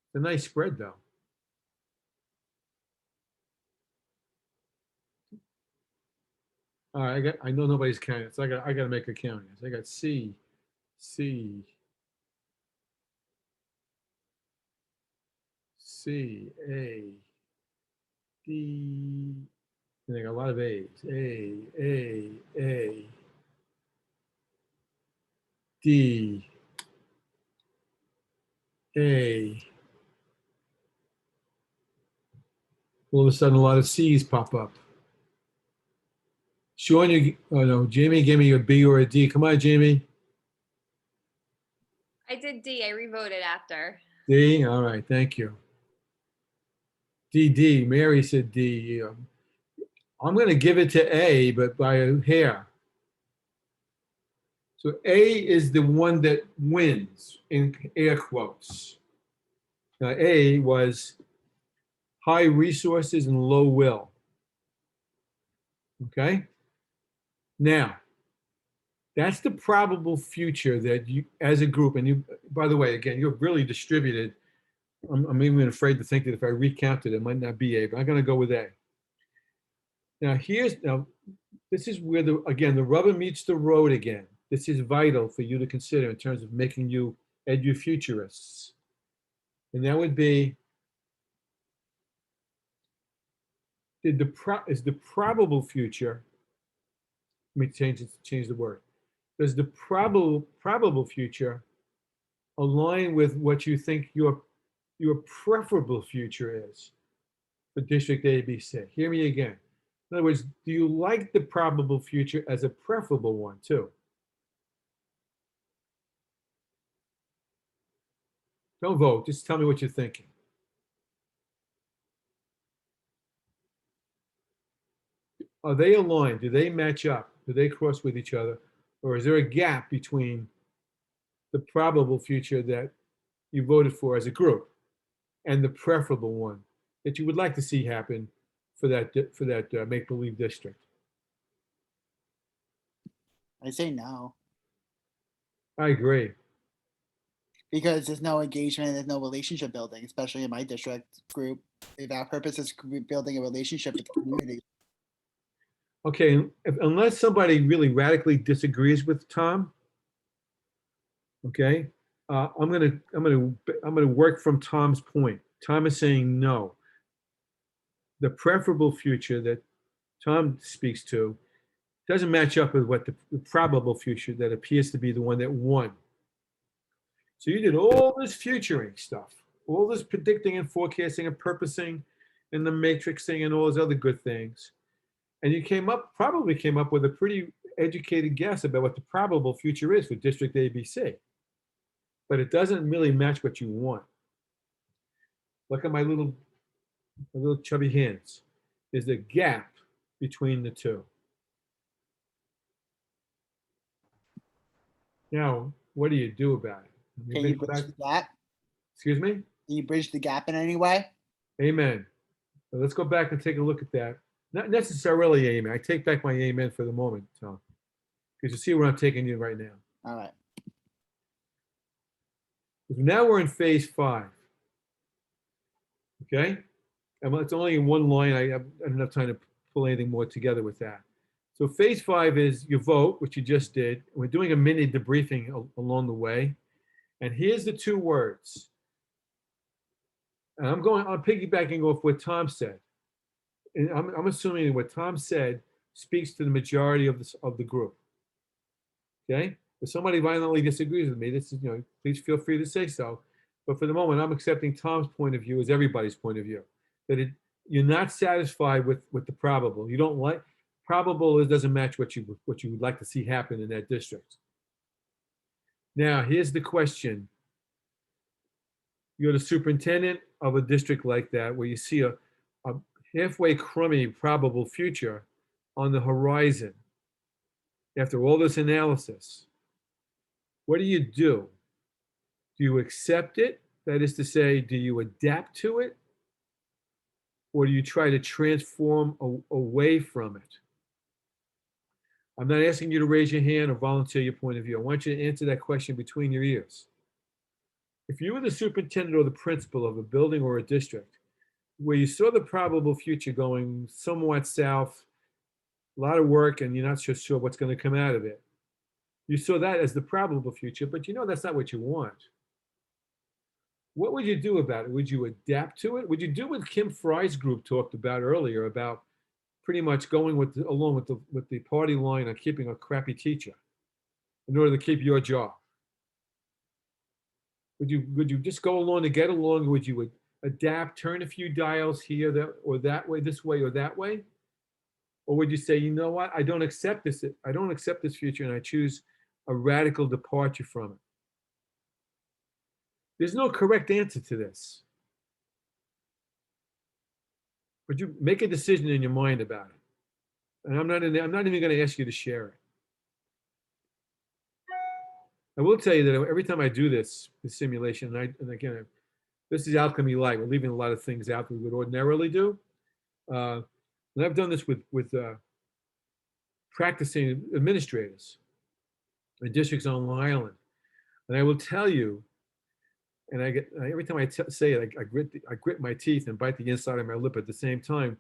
It's a nice spread, though. All right, I know nobody's counting, so I got to make a counting. So I got C, C, C, A, D. And I got a lot of A's. A, D, A. All of a sudden, a lot of C's pop up. Sean, oh no, Jamie gave me a B or a D. Come on, Jamie. I did D. I revoted after. D, all right, thank you. D, Mary said D. I'm going to give it to A, but by a hair. So A is the one that wins, in air quotes. Now, A was high resources and low will. Okay? Now, that's the probable future that you, as a group, and you, by the way, again, you're really distributed. I'm even afraid to think that if I recounted, it might not be A, but I'm going to go with A. Now, this is where the rubber meets the road again. This is vital for you to consider in terms of making you edufuturists. And that would be, is the probable future, let me change the word. Does the probable future align with what you think your preferable future is for District A, B, C? Hear me again. In other words, do you like the probable future as a preferable one too? Don't vote, just tell me what you're thinking. Are they aligned? Do they match up? Do they cross with each other? Or is there a gap between the probable future that you voted for as a group and the preferable one that you would like to see happen for that make-believe district? I say no. I agree. Because there's no engagement, there's no relationship building, especially in my district group. If our purpose is building a relationship with the community. Okay, unless somebody really radically disagrees with Tom, okay, I'm gonna work from Tom's point. Tom is saying no. The preferable future that Tom speaks to doesn't match up with what the probable future that appears to be the one that won. So you did all this futuring stuff, all this predicting and forecasting and purposing and the matrixing and all those other good things. And you probably came up with a pretty educated guess about what the probable future is for District ABC. But it doesn't really match what you want. Look at my little chubby hands. There's a gap between the two. Now, what do you do about it? Can you bridge the gap? Excuse me? Can you bridge the gap in any way? Amen. So let's go back and take a look at that. Not necessarily amen. I take back my amen for the moment, Tom, because you see where I'm taking you right now. All right. Now we're in phase 5. Okay? And it's only in one line. I have enough time to pull anything more together with that. So phase 5 is you vote, which you just did. We're doing a mini debriefing along the way. And here's the 2 words. And I'm piggybacking off what Tom said. And I'm assuming what Tom said speaks to the majority of the group. Okay? If somebody violently disagrees with me, this is, please feel free to say so. But for the moment, I'm accepting Tom's point of view as everybody's point of view. That you're not satisfied with the probable. You don't like probable. It doesn't match what you would like to see happen in that district. Now, here's the question. You're the superintendent of a district like that where you see a halfway crummy probable future on the horizon. After all this analysis, what do you do? Do you accept it? That is to say, do you adapt to it? Or do you try to transform away from it? I'm not asking you to raise your hand or volunteer your point of view. I want you to answer that question between your ears. If you were the superintendent or the principal of a building or a district where you saw the probable future going somewhat south, a lot of work, and you're not so sure what's going to come out of it, you saw that as the probable future, but you know that's not what you want. What would you do about it? Would you adapt to it? Would you do what Kim Fry's group talked about earlier, about pretty much going along with the party line on keeping a crappy teacher in order to keep your job? Would you just go along to get along? Would you adapt, turn a few dials here, that, or that way, this way or that way? Or would you say, you know what, I don't accept this future, and I choose a radical departure from it? There's no correct answer to this. But you make a decision in your mind about it. And I'm not even going to ask you to share it. I will tell you that every time I do this simulation, and again, this is Alchemy Light. We're leaving a lot of things out that we would ordinarily do. And I've done this with practicing administrators in districts on Long Island. And I will tell you, and every time I say it, I grit my teeth and bite the inside of my lip at the same time.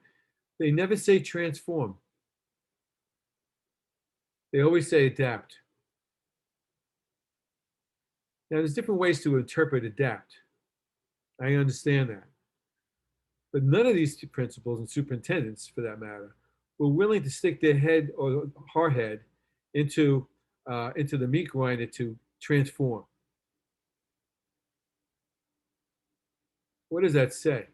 They never say transform. They always say adapt. Now, there's different ways to interpret adapt. I understand that. But none of these principals and superintendents, for that matter, were willing to stick their head or her head into the meat grinder to transform. What does that say?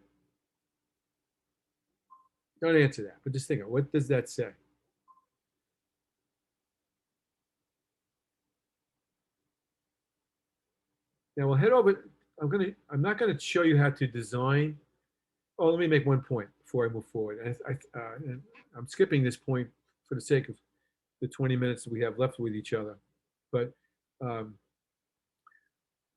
Don't answer that, but just think of what does that say? Now we'll head over. I'm not going to show you how to design. Oh, let me make one point before I move forward. And I'm skipping this point for the sake of the 20 minutes that we have left with each other. But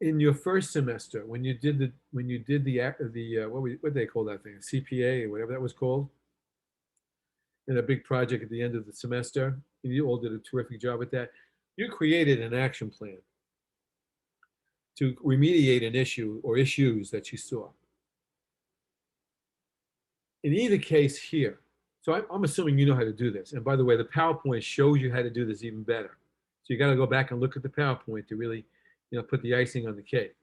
in your first semester, when you did the what did they call that thing? CPA or whatever that was called, in a big project at the end of the semester, and you all did a terrific job at that. You created an action plan to remediate an issue or issues that you saw. In either case here, so I'm assuming you know how to do this. And by the way, the PowerPoint shows you how to do this even better. So you got to go back and look at the PowerPoint to really, put the icing on the cake.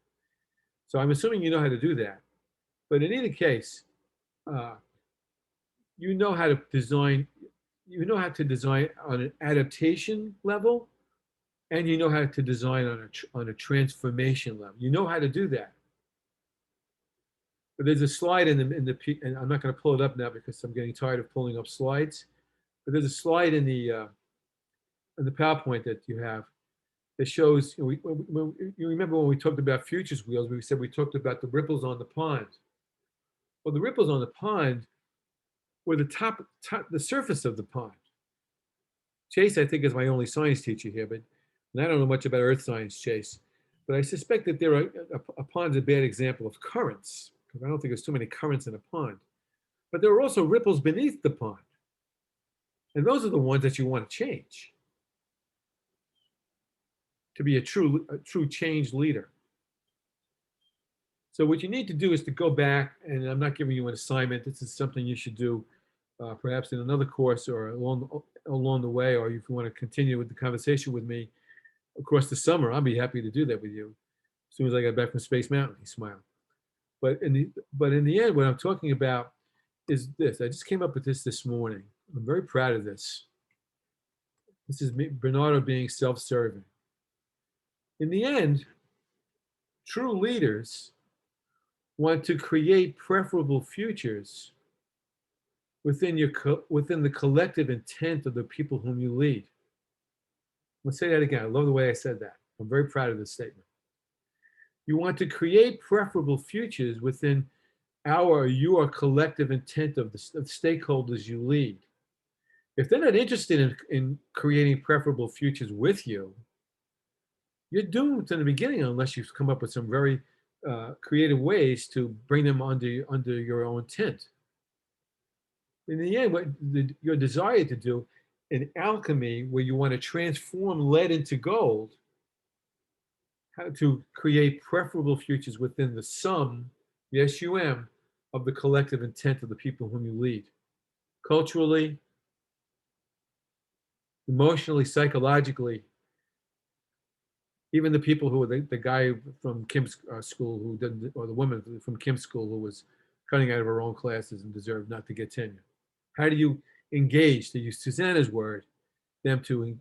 So I'm assuming you know how to do that. But in either case, you know how to design. You know how to design on an adaptation level, and you know how to design on a transformation level. You know how to do that. But there's a slide in the and I'm not going to pull it up now because I'm getting tired of pulling up slides. But there's a slide in the PowerPoint that you have that shows. You remember when we talked about futures wheels? We said we talked about the ripples on the pond. Well, the ripples on the pond were the surface of the pond. Chase, I think, is my only science teacher here, but and I don't know much about earth science, Chase. But I suspect that a pond's a bad example of currents, because I don't think there's too many currents in a pond. But there are also ripples beneath the pond. And those are the ones that you want to change to be a true change leader. So what you need to do is to go back, and I'm not giving you an assignment. This is something you should do perhaps in another course or along the way, or if you want to continue with the conversation with me across the summer, I'll be happy to do that with you. As soon as I got back from Space Mountain, he smiled. But in the end, what I'm talking about is this. I just came up with this morning. I'm very proud of this. This is me, Bernardo, being self-serving. In the end, true leaders want to create preferable futures within the collective intent of the people whom you lead. Let's say that again. I love the way I said that. I'm very proud of this statement. You want to create preferable futures within your collective intent of the stakeholders you lead. If they're not interested in creating preferable futures with you, you're doomed in the beginning unless you've come up with some very creative ways to bring them under your own tent. In the end, what your desire to do in alchemy, where you want to transform lead into gold, how to create preferable futures within the sum, the SUM, of the collective intent of the people whom you lead. Culturally, emotionally, psychologically, even the people who were the guy from Kim's school who didn't, or the woman from Kim's school who was cutting out of her own classes and deserved not to get tenure. How do you engage, to use Susanna's word, them to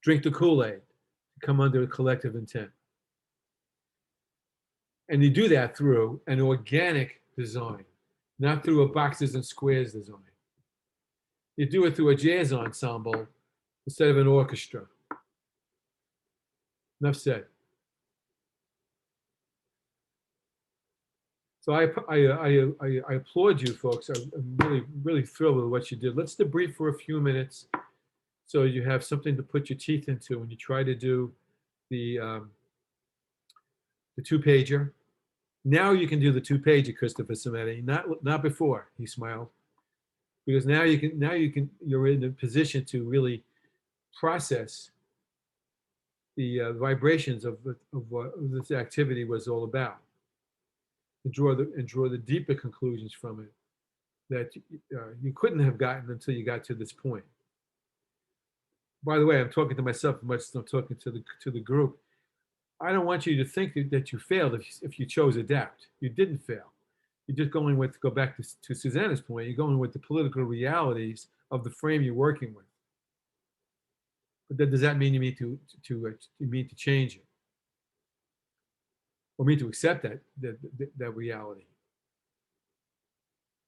drink the Kool-Aid, to come under a collective intent? And you do that through an organic design, not through a boxes and squares design. You do it through a jazz ensemble instead of an orchestra. Enough said. So I applaud you folks. I'm really, really thrilled with what you did. Let's debrief for a few minutes so you have something to put your teeth into when you try to do the two-pager. Now you can do the two-pager, Christopher Simetti, not before, he smiled. Because now you're in a position to really process the vibrations of what this activity was all about, and draw the deeper conclusions from it that you couldn't have gotten until you got to this point. By the way, I'm talking to myself as much as I'm talking to the group. I don't want you to think that you failed if you chose adapt. You didn't fail. You're just going with, go back to Susanna's point, you're going with the political realities of the frame you're working with. But does that mean you mean to change it? Or mean to accept that reality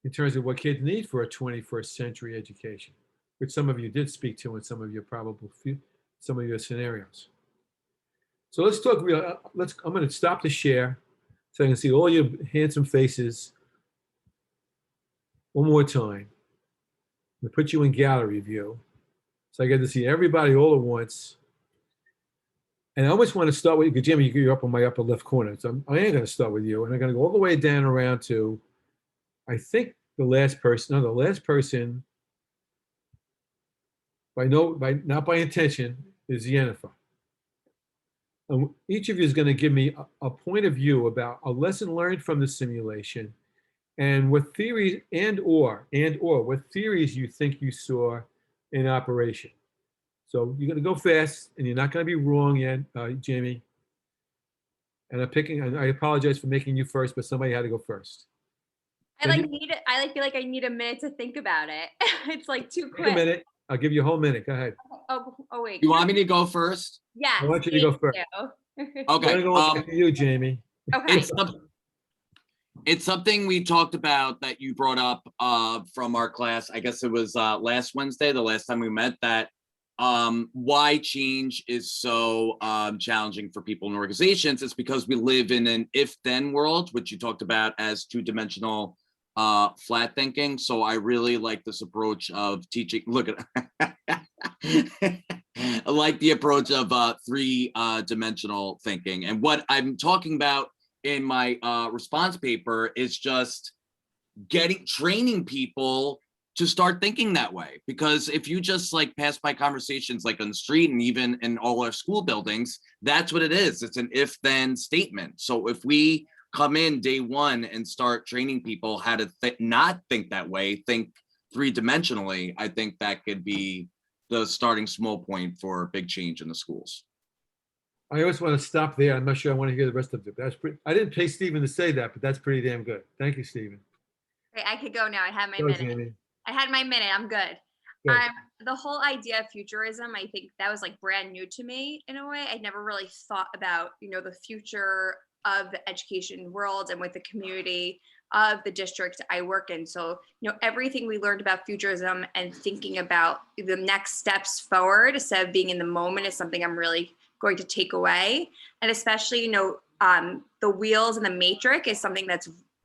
in terms of what kids need for a 21st century education, which some of you did speak to in some of your scenarios. So let's talk real. I'm going to stop the share so I can see all your handsome faces one more time. I'm going to put you in gallery view so I get to see everybody all at once. And I almost want to start with you, because Jimmy, you're up on my upper left corner. So I am going to start with you, and I'm going to go all the way down around to, I think the last person, not by intention, is Jennifer. And each of you is going to give me a point of view about a lesson learned from the simulation, and what theories or what theories you think you saw in operation. So you're going to go fast, and you're not going to be wrong yet, Jamie. And I apologize for making you first, but somebody had to go first. I feel like I need a minute to think about it. It's like too quick. Take a minute. I'll give you a whole minute. Go ahead. Oh wait. You want me to go first? Yes. I want you to go first. Okay. I'm going to go back to you, Jamie. Okay. It's something we talked about that you brought up from our class. I guess it was last Wednesday, the last time we met, that why change is so challenging for people and organizations. It's because we live in an if-then world, which you talked about as two-dimensional flat thinking. So I really like this approach of teaching. Look at I like the approach of three-dimensional thinking. And what I'm talking about in my response paper is just training people to start thinking that way. Because if you just like pass by conversations like on the street and even in all our school buildings, that's what it is. It's an if-then statement. So if we come in day one and start training people how to not think that way, think three-dimensionally, I think that could be the starting small point for big change in the schools. I always want to stop there. I'm not sure I want to hear the rest of it. I didn't pay Stephen to say that, but that's pretty damn good. Thank you, Stephen. Great, I could go now. I had my Go, minute. Jamie. I had my minute. I'm good. Good. The whole idea of futurism, I think that was like brand new to me in a way. I'd never really thought about, the future of the education world and with the community. of the district I work in. So, everything we learned about futurism and thinking about the next steps forward instead of being in the moment is something I'm really going to take away. And especially, the wheels and the matrix is something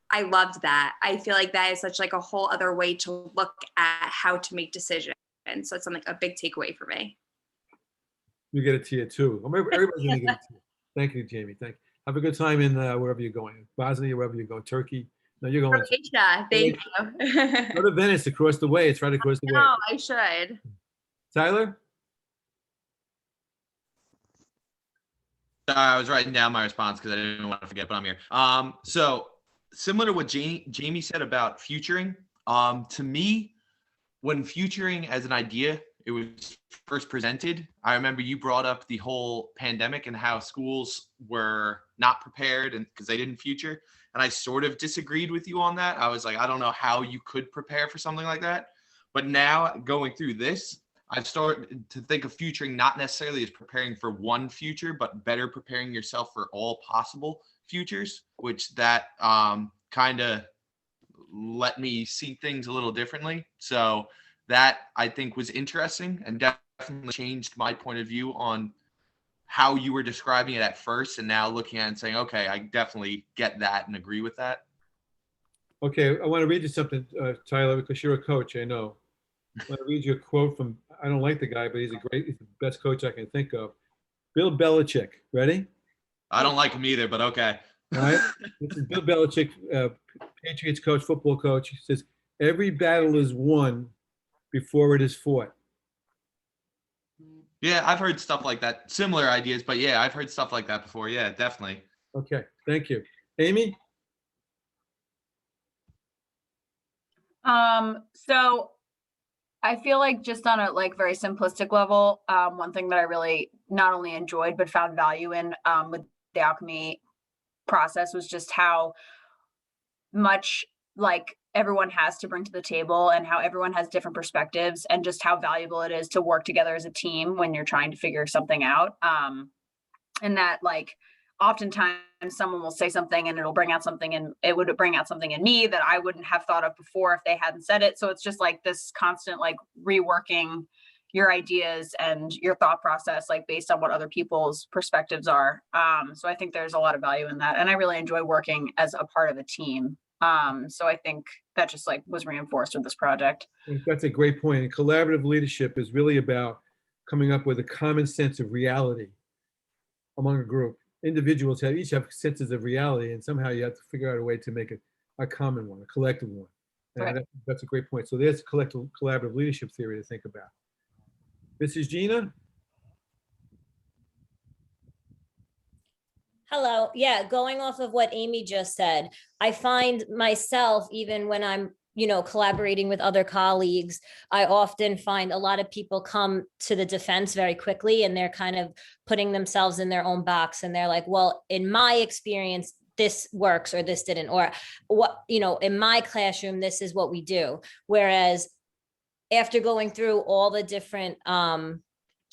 I loved that. I feel like that is such like a whole other way to look at how to make decisions. So it's something, a big takeaway for me. You get a tier 2. Everybody's gonna get a tier. Thank you, Jamie. Thank you. Have a good time in wherever you're going. Bosnia, wherever you go. Turkey. No, you're going. Croatia, thank you. Go to Venice, across the way. It's right across the way. No, I should. Tyler? Sorry, I was writing down my response because I didn't want to forget, but I'm here. So similar to what Jamie said about futuring, to me, when futuring as an idea, it was first presented, I remember you brought up the whole pandemic and how schools were not prepared and because they didn't future. And I sort of disagreed with you on that. I was like, I don't know how you could prepare for something like that. But now going through this, I've started to think of futuring not necessarily as preparing for one future, but better preparing yourself for all possible futures, which that kind of let me see things a little differently. So that I think was interesting and definitely changed my point of view on how you were describing it at first, and now looking at it and saying, okay, I definitely get that and agree with that. Okay, I want to read you something, Tyler, because you're a coach, I know. I want to read you a quote from, I don't like the guy, but he's the best coach I can think of. Bill Belichick. Ready? I don't like him either, but okay. All right. This is Bill Belichick, Patriots coach, football coach. He says, every battle is won before it is fought. Yeah, I've heard stuff like that. Similar ideas, but yeah, I've heard stuff like that before. Yeah, definitely. Okay, thank you. Amy? So I feel like just on a like very simplistic level, one thing that I really not only enjoyed but found value in with the alchemy process was just how much like everyone has to bring to the table and how everyone has different perspectives and just how valuable it is to work together as a team when you're trying to figure something out. And that like oftentimes someone will say something and it'll bring out something and it would bring out something in me that I wouldn't have thought of before if they hadn't said it. So it's just like this constant like reworking your ideas and your thought process like based on what other people's perspectives are. So I think there's a lot of value in that. And I really enjoy working as a part of a team. So I think that just like was reinforced with this project. That's a great point. And collaborative leadership is really about coming up with a common sense of reality among a group. Individuals each have senses of reality, and somehow you have to figure out a way to make it a common one, a collective one. And Right. That's a great point. So there's collaborative leadership theory to think about. Mrs. Gina? Hello. Yeah, going off of what Amy just said, I find myself, even when I'm, collaborating with other colleagues, I often find a lot of people come to the defense very quickly and they're kind of putting themselves in their own box. And they're like, well, in my experience, this works or this didn't, or what, in my classroom, this is what we do. Whereas after going through all the different,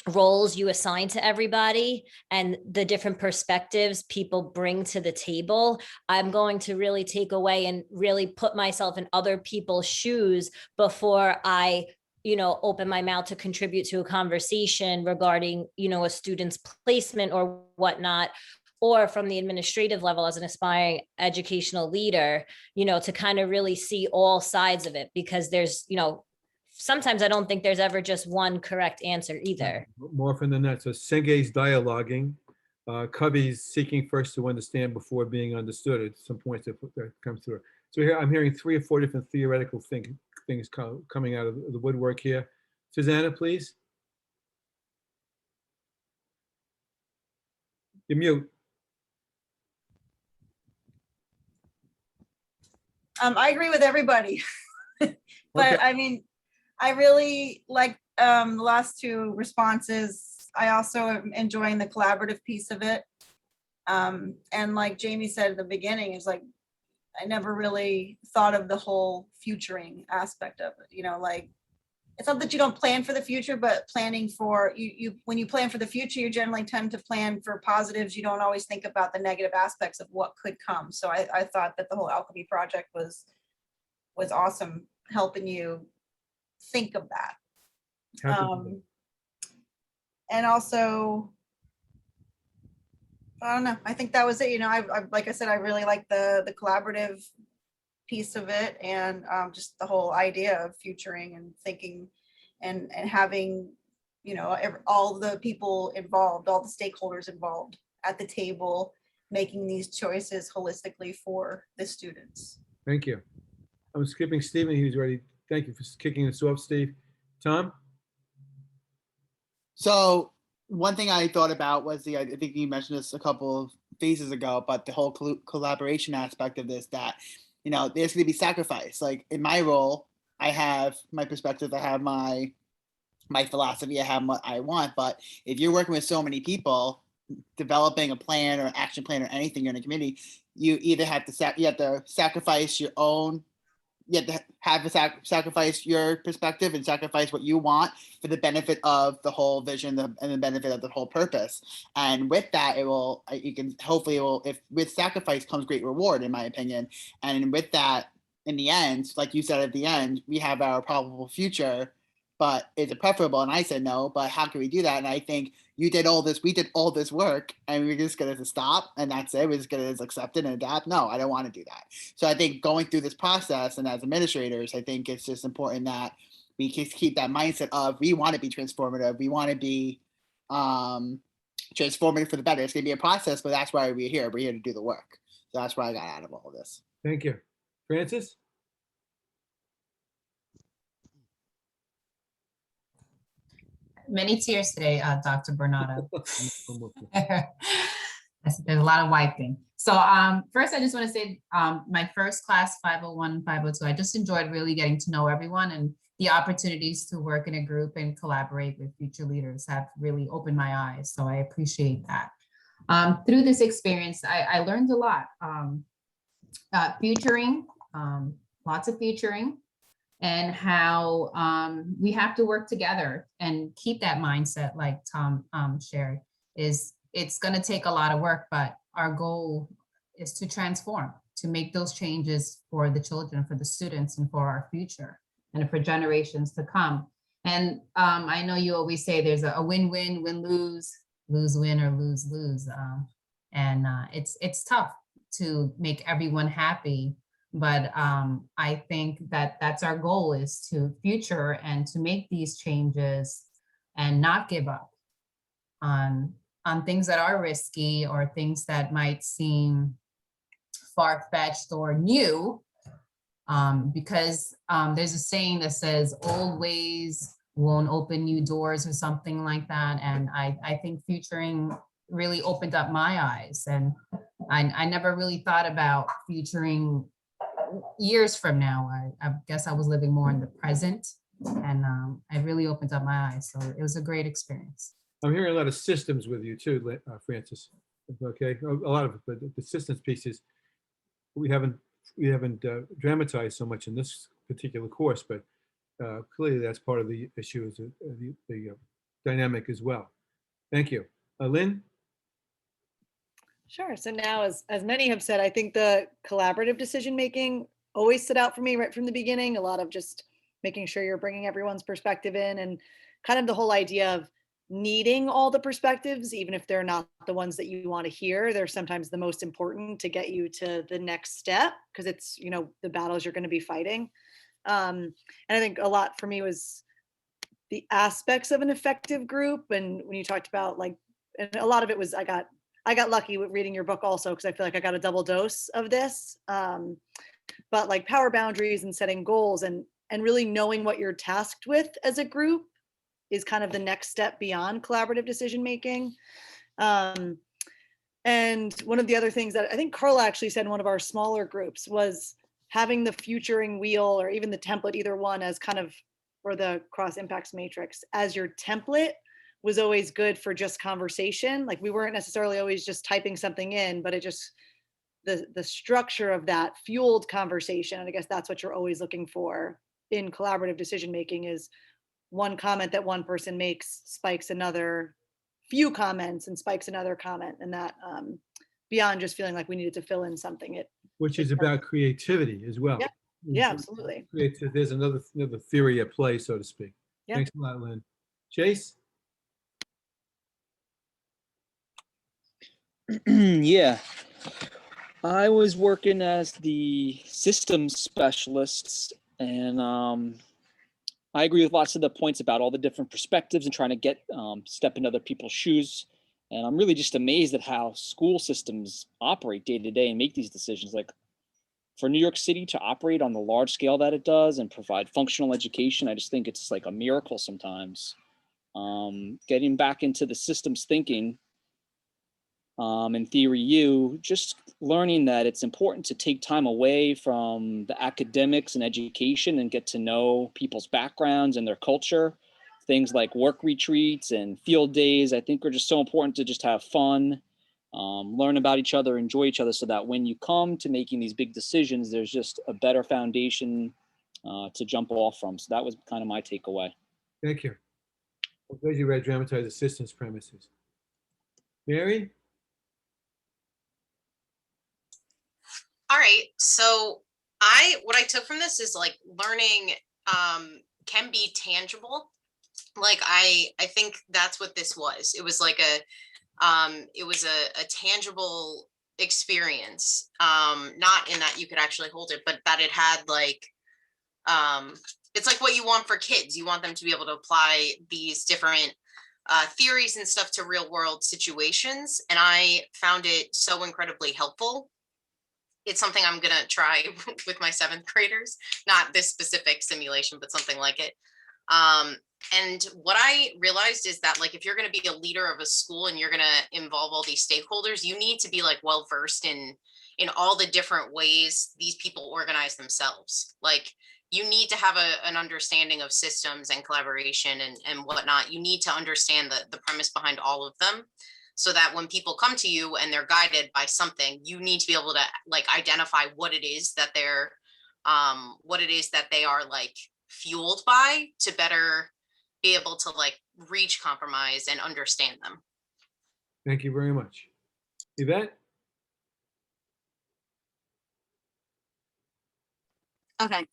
roles you assign to everybody and the different perspectives people bring to the table, I'm going to really take away and really put myself in other people's shoes before I, open my mouth to contribute to a conversation regarding, a student's placement or whatnot, or from the administrative level as an aspiring educational leader, to kind of really see all sides of it, because there's, sometimes I don't think there's ever just one correct answer either. More often than that. So Senge's dialoguing, Covey's seeking first to understand before being understood at some points that comes through. So here I'm hearing 3 or 4 different theoretical things coming out of the woodwork here. Susanna, please. You're mute. I agree with everybody. But Okay. I mean, I really like the last 2 responses. I also am enjoying the collaborative piece of it. And like Jamie said at the beginning, is like, I never really thought of the whole futuring aspect of it, like it's not that you don't plan for the future, but planning for you when you plan for the future, you generally tend to plan for positives. You don't always think about the negative aspects of what could come. So I thought that the whole alchemy project was awesome, helping you think of that. Happy to do. And also, I don't know, I think that was it. You know, I like I said, I really like the collaborative piece of it, and just the whole idea of futuring and thinking and having, you know, all the people involved, all the stakeholders involved at the table, making these choices holistically for the students. Thank you. I'm skipping Stephen. He was ready. Thank you for kicking us off, Steve. Tom? So one thing I thought about was I think you mentioned this a couple of phases ago, but the whole collaboration aspect of this, that, you know, there's going to be sacrifice. Like in my role, I have my perspective, I have my philosophy, I have what I want. But if you're working with so many people, developing a plan or action plan or anything in a committee, you either have to sacrifice your own, you have to have to sacrifice your perspective and sacrifice what you want for the benefit of the whole vision and the benefit of the whole purpose. And with that, if with sacrifice comes great reward, in my opinion. And with that, in the end, like you said at the end, we have our probable future, but is it preferable? And I said no, but how can we do that? And I think we did all this work, and we're just gonna stop and that's it. We're just gonna accept it and adapt. No, I don't want to do that. So I think going through this process, and as administrators, I think it's just important that we keep that mindset of we want to be transformative. We want to be transformative for the better. It's gonna be a process, but that's why we're here. We're here to do the work. So that's what I got out of all of this. Thank you. Francis? Many tears today, Dr. Bernardo. There's a lot of wiping. So first, I just want to say my first class, 501 and 502, I just enjoyed really getting to know everyone, and the opportunities to work in a group and collaborate with future leaders have really opened my eyes. So I appreciate that. Through this experience, I learned a lot. Futuring, lots of futuring, and how we have to work together and keep that mindset, like Tom shared. It's going to take a lot of work, but our goal is to transform, to make those changes for the children, for the students, and for our future, and for generations to come. And I know you always say there's a win-win, win-lose, lose-win, or lose-lose. And it's tough to make everyone happy. But I think that that's our goal, is to future and to make these changes and not give up on things that are risky or things that might seem far-fetched or new, because there's a saying that says old ways won't open new doors or something like that. And I think futuring really opened up my eyes, and I never really thought about futuring years from now. I guess I was living more in the present, and it really opened up my eyes. So it was a great experience. I'm hearing a lot of systems with you too, Francis. Okay, a lot of it, but the systems pieces we haven't dramatized so much in this particular course, but clearly that's part of the issue, is the dynamic as well. Thank you. Lynn? Sure. So now, as many have said, I think the collaborative decision-making always stood out for me right from the beginning. A lot of just making sure you're bringing everyone's perspective in, and kind of the whole idea of needing all the perspectives, even if they're not the ones that you want to hear. They're sometimes the most important to get you to the next step, because it's, you know, the battles you're going to be fighting. And I think a lot for me was the aspects of an effective group. And when you talked about, like, and a lot of it was, I got lucky with reading your book also, because I feel like I got a double dose of this. But like power boundaries and setting goals, and really knowing what you're tasked with as a group is kind of the next step beyond collaborative decision making. And one of the other things that I think Carla actually said in one of our smaller groups was having the futuring wheel, or even the template, either one, as kind of, or the cross impacts matrix as your template, was always good for just conversation. Like, we weren't necessarily always just typing something in, but it just, the structure of that fueled conversation. And I guess that's what you're always looking for in collaborative decision making, is one comment that one person makes spikes another few comments and spikes another comment, and that beyond just feeling like we needed to fill in something, which is about creativity as well. Yeah. Yeah, absolutely. There's another theory at play, so to speak. Yeah. Thanks a lot, Lynn. Chase? Yeah. I was working as the systems specialist, and I agree with lots of the points about all the different perspectives and trying to get step in other people's shoes. And I'm really just amazed at how school systems operate day to day and make these decisions. Like for New York City to operate on the large scale that it does and provide functional education, I just think it's like a miracle sometimes. Getting back into the systems thinking, in Theory U, just learning that it's important to take time away from the academics and education and get to know people's backgrounds and their culture. Things like work retreats and field days, I think are just so important to just have fun, learn about each other, enjoy each other, so that when you come to making these big decisions, there's just a better foundation to jump off from. So that was kind of my takeaway. Thank you. I'm glad you read dramatized assistance premises. Mary? All right, so what I took from this is like learning can be tangible. Like I think that's what this was. It was like a tangible experience. Not in that you could actually hold it, but that it had like it's like what you want for kids. You want them to be able to apply these different theories and stuff to real world situations, and I found it so incredibly helpful. It's something I'm gonna try with my 7th graders, not this specific simulation, but something like it. And what I realized is that like, if you're gonna be a leader of a school and you're gonna involve all these stakeholders, you need to be like well-versed in all the different ways these people organize themselves. Like you need to have an understanding of systems and collaboration and whatnot. You need to understand the premise behind all of them, so that when people come to you and they're guided by something, you need to be able to like identify what it is that they are like fueled by, to better be able to like reach compromise and understand them. Thank you very much. Yvette? Okay,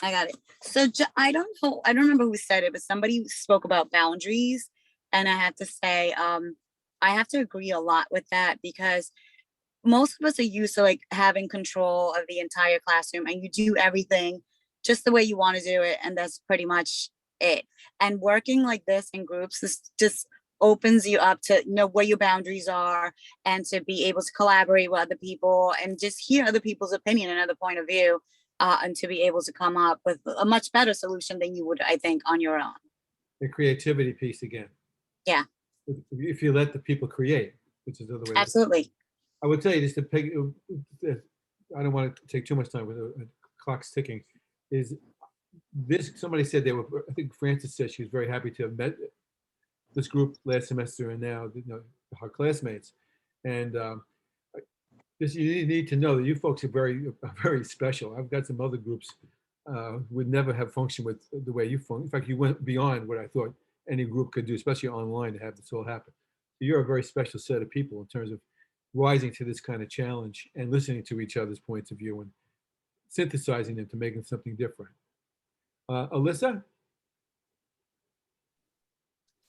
I got it. So I don't know, I don't remember who said it, but somebody spoke about boundaries, and I have to say, I have to agree a lot with that, because most of us are used to like having control of the entire classroom, and you do everything just the way you want to do it, and that's pretty much it. And working like this in groups, this just opens you up to know where your boundaries are, and to be able to collaborate with other people and just hear other people's opinion and other point of view, and to be able to come up with a much better solution than you would, I think, on your own. The creativity piece again. Yeah, If you let the people create, which is the other way. absolutely. I would tell you just to pick, I don't want to take too much time with the clock's ticking, is this, somebody said they were, I think Frances said she was very happy to have met this group last semester, and now, you know, her classmates. And this, you need to know that you folks are very special. I've got some other groups would never have functioned with the way you function. In fact, you went beyond what I thought any group could do, especially online, to have this all happen. So you're a very special set of people in terms of rising to this kind of challenge and listening to each other's points of view and synthesizing them to make them something different. Alyssa?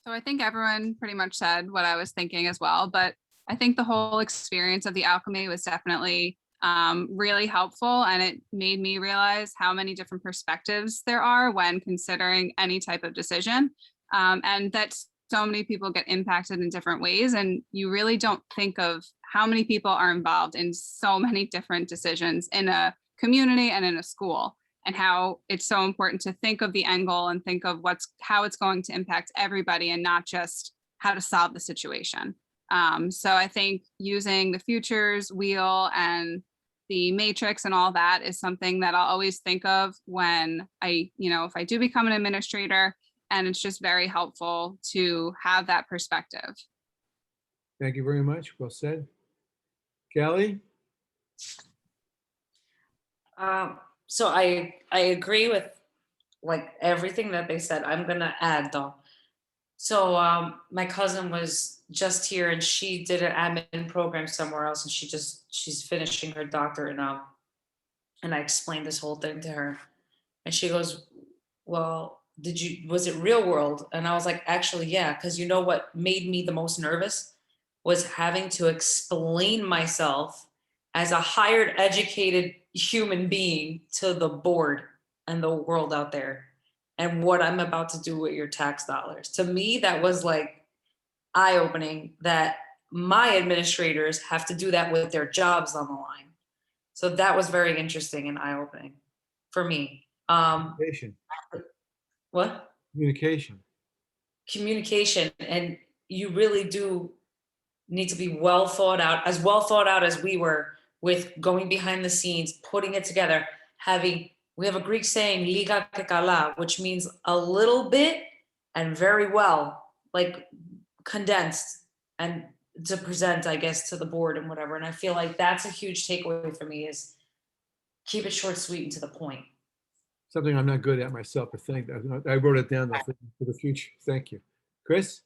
So I think everyone pretty much said what I was thinking as well, but I think the whole experience of the alchemy was definitely really helpful, and it made me realize how many different perspectives there are when considering any type of decision, and that so many people get impacted in different ways, and you really don't think of how many people are involved in so many different decisions in a community and in a school, and how it's so important to think of the end goal and think of how it's going to impact everybody and not just how to solve the situation. So I think using the futures wheel and the matrix and all that is something that I'll always think of when if I do become an administrator, and it's just very helpful to have that perspective. Thank you very much. Well said. Kelly? So I agree with like everything that they said. I'm gonna add though. So my cousin was just here and she did an admin program somewhere else, and she's finishing her doctorate now. And I explained this whole thing to her, and she goes, "Well, was it real world?" And I was like, "Actually, yeah, because you know what made me the most nervous was having to explain myself as a hired, educated human being to the board and the world out there, and what I'm about to do with your tax dollars." To me, that was like eye-opening that my administrators have to do that with their jobs on the line. So that was very interesting and eye-opening for me. Communication. What? Communication. Communication, and you really do need to be well thought out, as well thought out as we were, with going behind the scenes, putting it together, we have a Greek saying, liga ke kala, which means a little bit and very well, like condensed, and to present, I guess, to the board and whatever. And I feel like that's a huge takeaway for me, is keep it short, sweet, and to the point. Something I'm not good at myself, but I wrote it down though for the future. Thank you. Chris?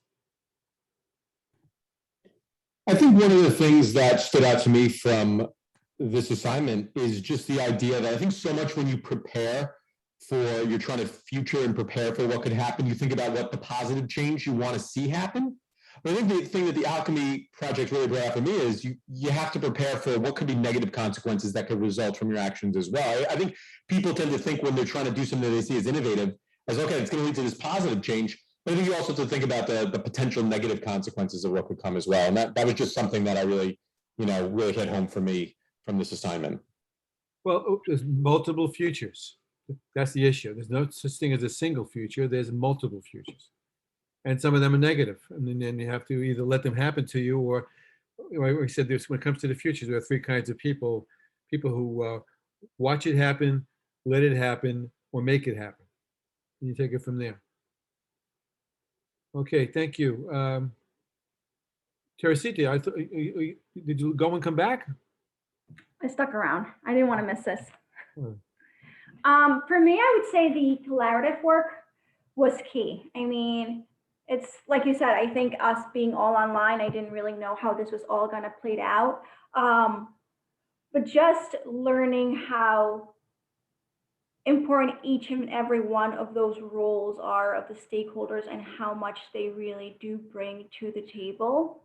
I think one of the things that stood out to me from this assignment is just the idea that I think so much when you prepare you're trying to future and prepare for what could happen, you think about what the positive change you want to see happen. But I think the thing that the Alchemy Project really brought out for me is you have to prepare for what could be negative consequences that could result from your actions as well. I think people tend to think when they're trying to do something that they see as innovative, as okay, it's going to lead to this positive change. But I think you also have to think about the potential negative consequences of what could come as well. And that was just something that I really, really hit home for me from this assignment. Well, there's multiple futures. That's the issue. There's no such thing as a single future. There's multiple futures. And some of them are negative. And then you have to either let them happen to you, or we said this, when it comes to the futures, there are three kinds of people. People who watch it happen, let it happen, or make it happen. And you take it from there. Okay, thank you. Teresita, did you go and come back? I stuck around. I didn't want to miss this. Hmm. For me, I would say the collaborative work was key. I mean, it's like you said, I think us being all online, I didn't really know how this was all going to play out. But just learning how important each and every one of those roles are of the stakeholders and how much they really do bring to the table.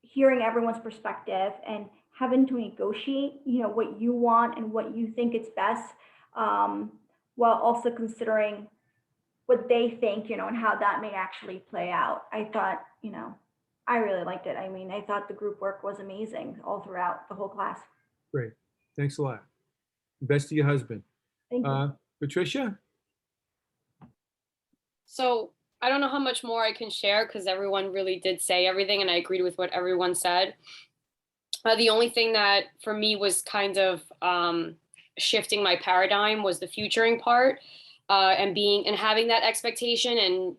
Hearing everyone's perspective and having to negotiate, what you want and what you think is best, while also considering what they think, and how that may actually play out. I thought, I really liked it. I mean, I thought the group work was amazing all throughout the whole class. Great. Thanks a lot. Best to your husband. Thank you. Patricia? So I don't know how much more I can share because everyone really did say everything and I agreed with what everyone said. The only thing that for me was kind of shifting my paradigm was the futuring part, and having that expectation, and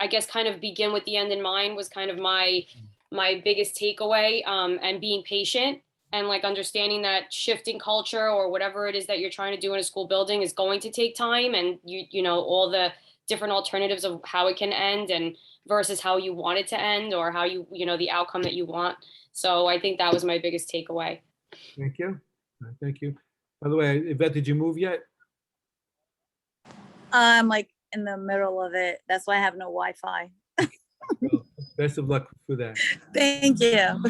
I guess kind of begin with the end in mind was kind of my biggest takeaway, and being patient and like understanding that shifting culture or whatever it is that you're trying to do in a school building is going to take time, and all the different alternatives of how it can end and versus how you want it to end, or how the outcome that you want. So I think that was my biggest takeaway. Thank you. Thank you. By the way, Yvette, did you move yet? I'm like in the middle of it. That's why I have no Wi-Fi. Well, best of luck for that. Thank you.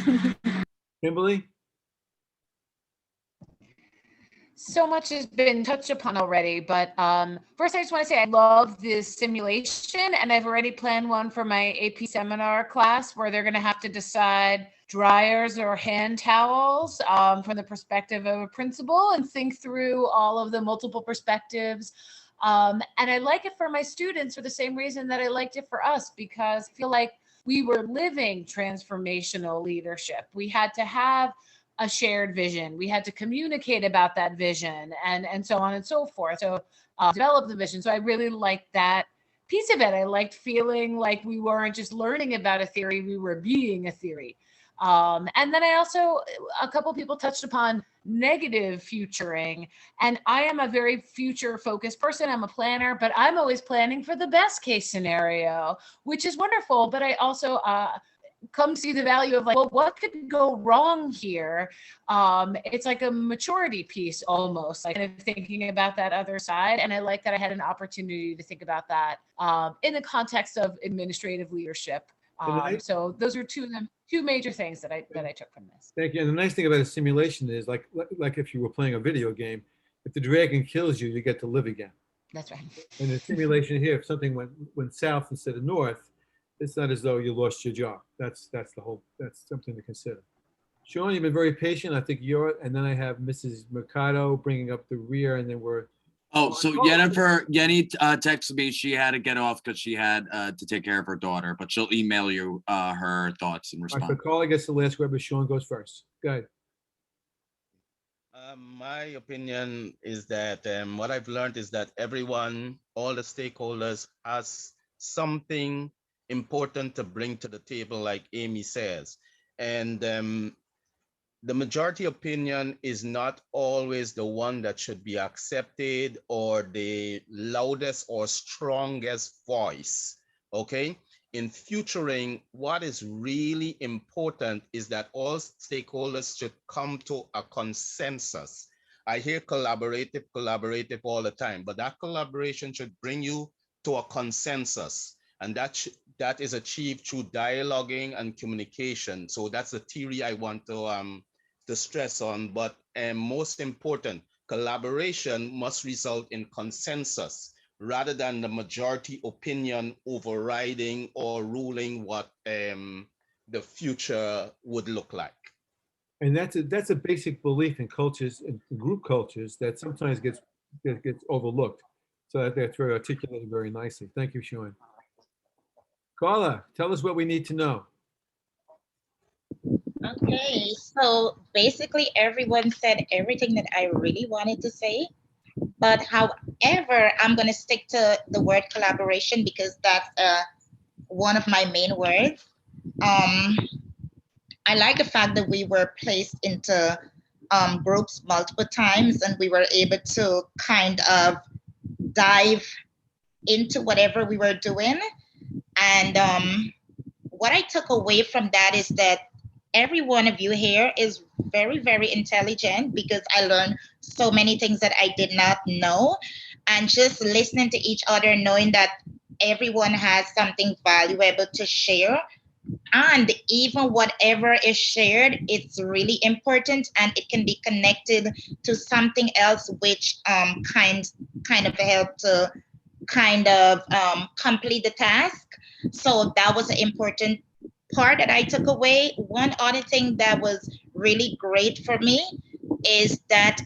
Kimberly? So much has been touched upon already, but first I just want to say I love this simulation, and I've already planned one for my AP seminar class where they're going to have to decide dryers or hand towels from the perspective of a principal and think through all of the multiple perspectives. And I like it for my students for the same reason that I liked it for us, because I feel like we were living transformational leadership. We had to have a shared vision. We had to communicate about that vision and so on and so forth. So develop the vision. So I really liked that piece of it. I liked feeling like we weren't just learning about a theory, we were being a theory. And then I also, a couple people touched upon negative futuring. And I am a very future focused person. I'm a planner, but I'm always planning for the best case scenario, which is wonderful. But I also come see the value of like, well, what could go wrong here? It's like a maturity piece almost, like kind of thinking about that other side. And I like that I had an opportunity to think about that in the context of administrative leadership. So those are two major things that I took from this. Thank you. And the nice thing about a simulation is like if you were playing a video game, if the dragon kills you, you get to live again. That's right. And the simulation here, if something went south instead of north, it's not as though you lost your job. That's something to consider. Sean, you've been very patient. I think and then I have Mrs. Mercado bringing up the rear, and then we're. Oh, so Yenny texted me. She had to get off because she had to take care of her daughter, but she'll email you her thoughts and All response. right, so Carla gets the last word, but Sean goes first. Go ahead. My opinion is that what I've learned is that everyone, all the stakeholders, has something important to bring to the table, like Amy says. And the majority opinion is not always the one that should be accepted or the loudest or strongest voice, okay? In futuring, what is really important is that all stakeholders should come to a consensus. I hear collaborative all the time, but that collaboration should bring you to a consensus. And that is achieved through dialoguing and communication. So that's the theory I want to stress on. But most important, collaboration must result in consensus rather than the majority opinion overriding or ruling what the future would look like. And that's a basic belief in cultures, in group cultures, that sometimes gets overlooked. So that's very articulated very nicely. Thank you, Sean. Carla, tell us what we need to know. Okay, so basically everyone said everything that I really wanted to say. But however, I'm going to stick to the word collaboration because that's one of my main words. I like the fact that we were placed into groups multiple times and we were able to kind of dive into whatever we were doing. And what I took away from that is that every one of you here is very, very intelligent because I learned so many things that I did not know. And just listening to each other, knowing that everyone has something valuable to share. And even whatever is shared, it's really important and it can be connected to something else which kind of help to kind of complete the task. So that was an important part that I took away. One other thing that was really great for me is that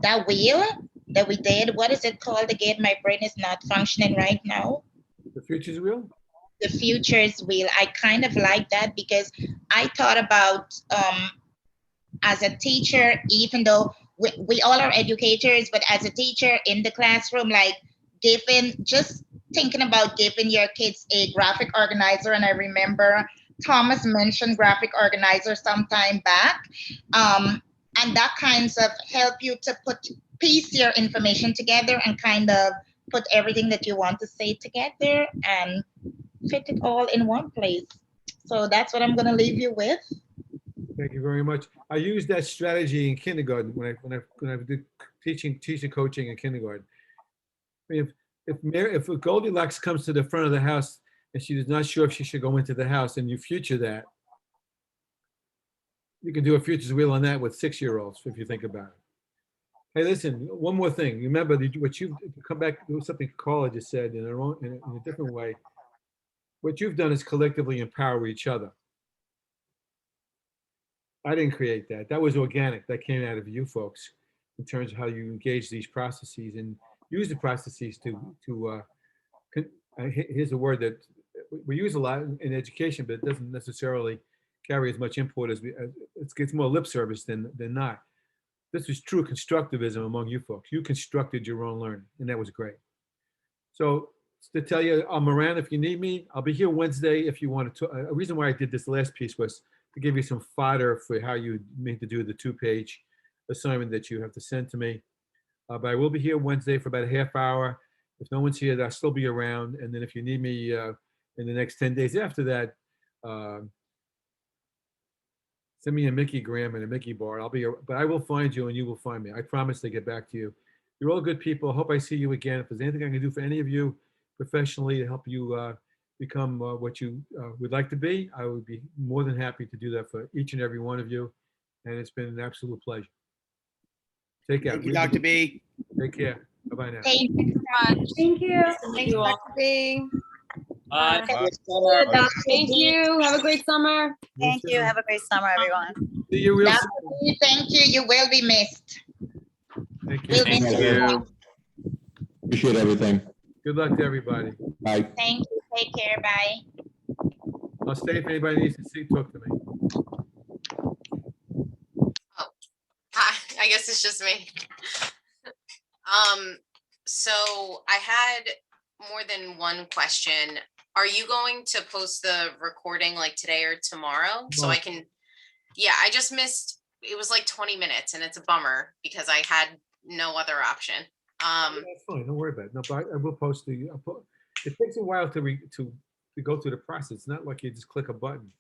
that wheel that we did. What is it called again? My brain is not functioning right now. The futures wheel? The futures wheel. I kind of like that because I thought about as a teacher, even though we all are educators, but as a teacher in the classroom, like thinking about giving your kids a graphic organizer. And I remember Thomas mentioned graphic organizer some time back. And that kinds of help you to piece your information together and kind of put everything that you want to say together and fit it all in one place. So that's what I'm going to leave you with. Thank you very much. I used that strategy in kindergarten when I did teacher coaching in kindergarten. I mean, if Goldilocks comes to the front of the house and she is not sure if she should go into the house, and you future that, you can do a futures wheel on that with 6-year-olds if you think about it. Hey, listen, one more thing. Remember what you come back to something Carla just said in a different way. What you've done is collectively empower each other. I didn't create that. That was organic. That came out of you folks in terms of how you engage these processes and use the processes to here's a word that we use a lot in education, but it doesn't necessarily carry as much import as it gets more lip service than not. This was true constructivism among you folks. You constructed your own learning, and that was great. So to tell you, I'm around if you need me. I'll be here Wednesday if you want to. A reason why I did this last piece was to give you some fodder for how you need to do the 2-page assignment that you have to send to me. But I will be here Wednesday for about a half hour. If no one's here, I'll still be around. And then if you need me in the next 10 days after that, send me a Mickey Graham and a Mickey bar. But I will find you and you will find me. I promise to get back to you. You're all good people. I hope I see you again. If there's anything I can do for any of you professionally to help you become what you would like to be, I would be more than happy to do that for each and every one of you. And it's been an absolute pleasure. Take care. Thank you, Dr. B. Take care. Bye-bye now. Thank you so much. Thank you. Thank you all. Dr. B. Bye. Thank you. Have a great summer. Thank you. Have a great summer, everyone. See you real Dr. soon. B, thank you. You will be missed. Thank We'll you. miss Thank you. you. Appreciate everything. Good luck to everybody. Bye. Thank you. Take care. Bye. I'll stay if anybody needs to talk to me. Hi, I guess it's just me. So I had more than one question. Are you going to post the recording like today or tomorrow? So I can, yeah, I just missed, it was like 20 minutes and it's a bummer because I had no other option. That's fine. Don't worry about it. No, but I will post it takes a while to go through the process. It's not like you just click a button.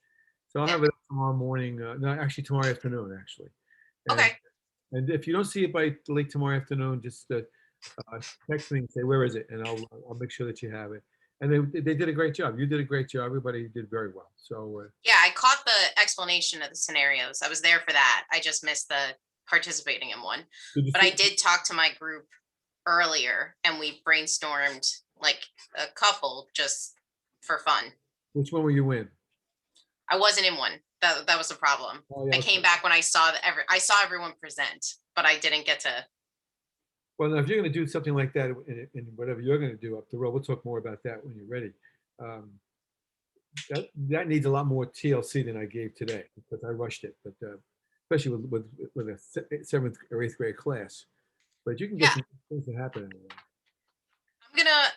So I'll have it tomorrow morning. No, actually tomorrow afternoon, actually. Okay. And if you don't see it by late tomorrow afternoon, just text me and say, where is it? And I'll make sure that you have it. And they did a great job. You did a great job. Everybody did very well. So Yeah, I caught the explanation of the scenarios. I was there for that. I just missed the participating in one. But I did talk to my group earlier and we brainstormed like a couple just for fun. which one were you in? I wasn't in one. That was the problem. Oh, yeah, I came back when I saw everyone present, but I didn't get to. Well, now, if you're going to do something like that in whatever you're going to do up the road, we'll talk more about that when you're ready. That needs a lot more TLC than I gave today because I rushed it, but especially with a 7th or 8th grade class. But you can get some things that happen. I'm gonna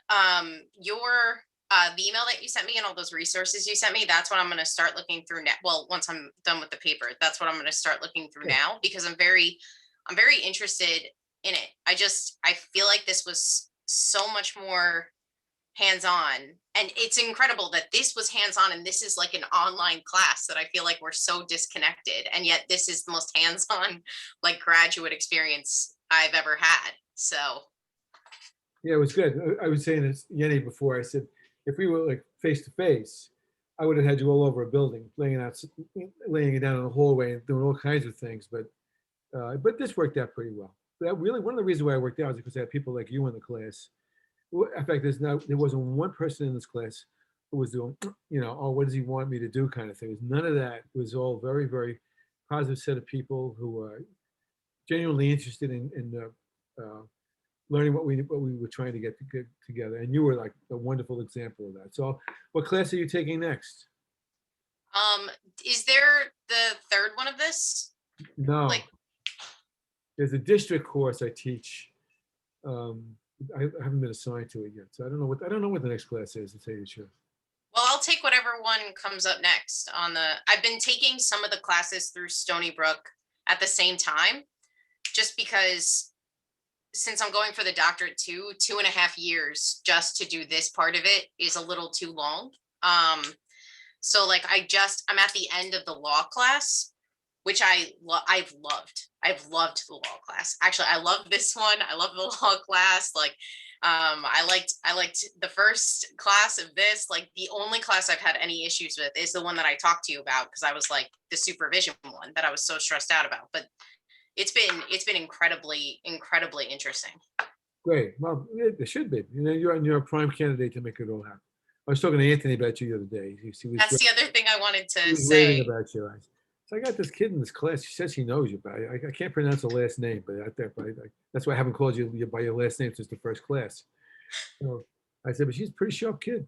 the email that you sent me and all those resources you sent me, that's what I'm going to start looking through now. Well, once I'm done with the paper, that's what I'm going to start looking through now because I'm very interested in it. I feel like this was so much more hands-on, and it's incredible that this was hands-on and this is like an online class that I feel like we're so disconnected, and yet this is the most hands-on like graduate experience I've ever had. So Yeah, it was good. I was saying this, Yenny, before. I said, if we were like face to face, I would have had you all over a building, laying it down in the hallway and doing all kinds of things. But this worked out pretty well. That really, one of the reasons why it worked out is because I had people like you in the class. In fact, there wasn't one person in this class who was doing, oh, what does he want me to do kind of thing. It was none of that. It was all very, very positive set of people who are genuinely interested in learning what we were trying to get together. And you were like a wonderful example of that. So what class are you taking next? is there the third one of this? No. There's a district course I teach. I haven't been assigned to it yet. So I don't know what the next class is, to tell you the truth. Well, I'll take whatever one comes up next I've been taking some of the classes through Stony Brook at the same time, just because since I'm going for the doctorate too, 2.5 years just to do this part of it is a little too long. So like I'm at the end of the law class, which I've loved. I've loved the law class. Actually, I love this one. I love the law class. Like, I liked the first class of this. Like, the only class I've had any issues with is the one that I talked to you about, because I was like the supervision one that I was so stressed out about. But it's been incredibly interesting. Great. Well, it should be. You're a prime candidate to make it all happen. I was talking to Anthony about you the other day. That's the other thing I wanted to he was say. raving about you. So I got this kid in this class. She says she knows you, but I can't pronounce her last name. But that's why I haven't called you by your last name since the first class. So I said, but she's a pretty sharp kid.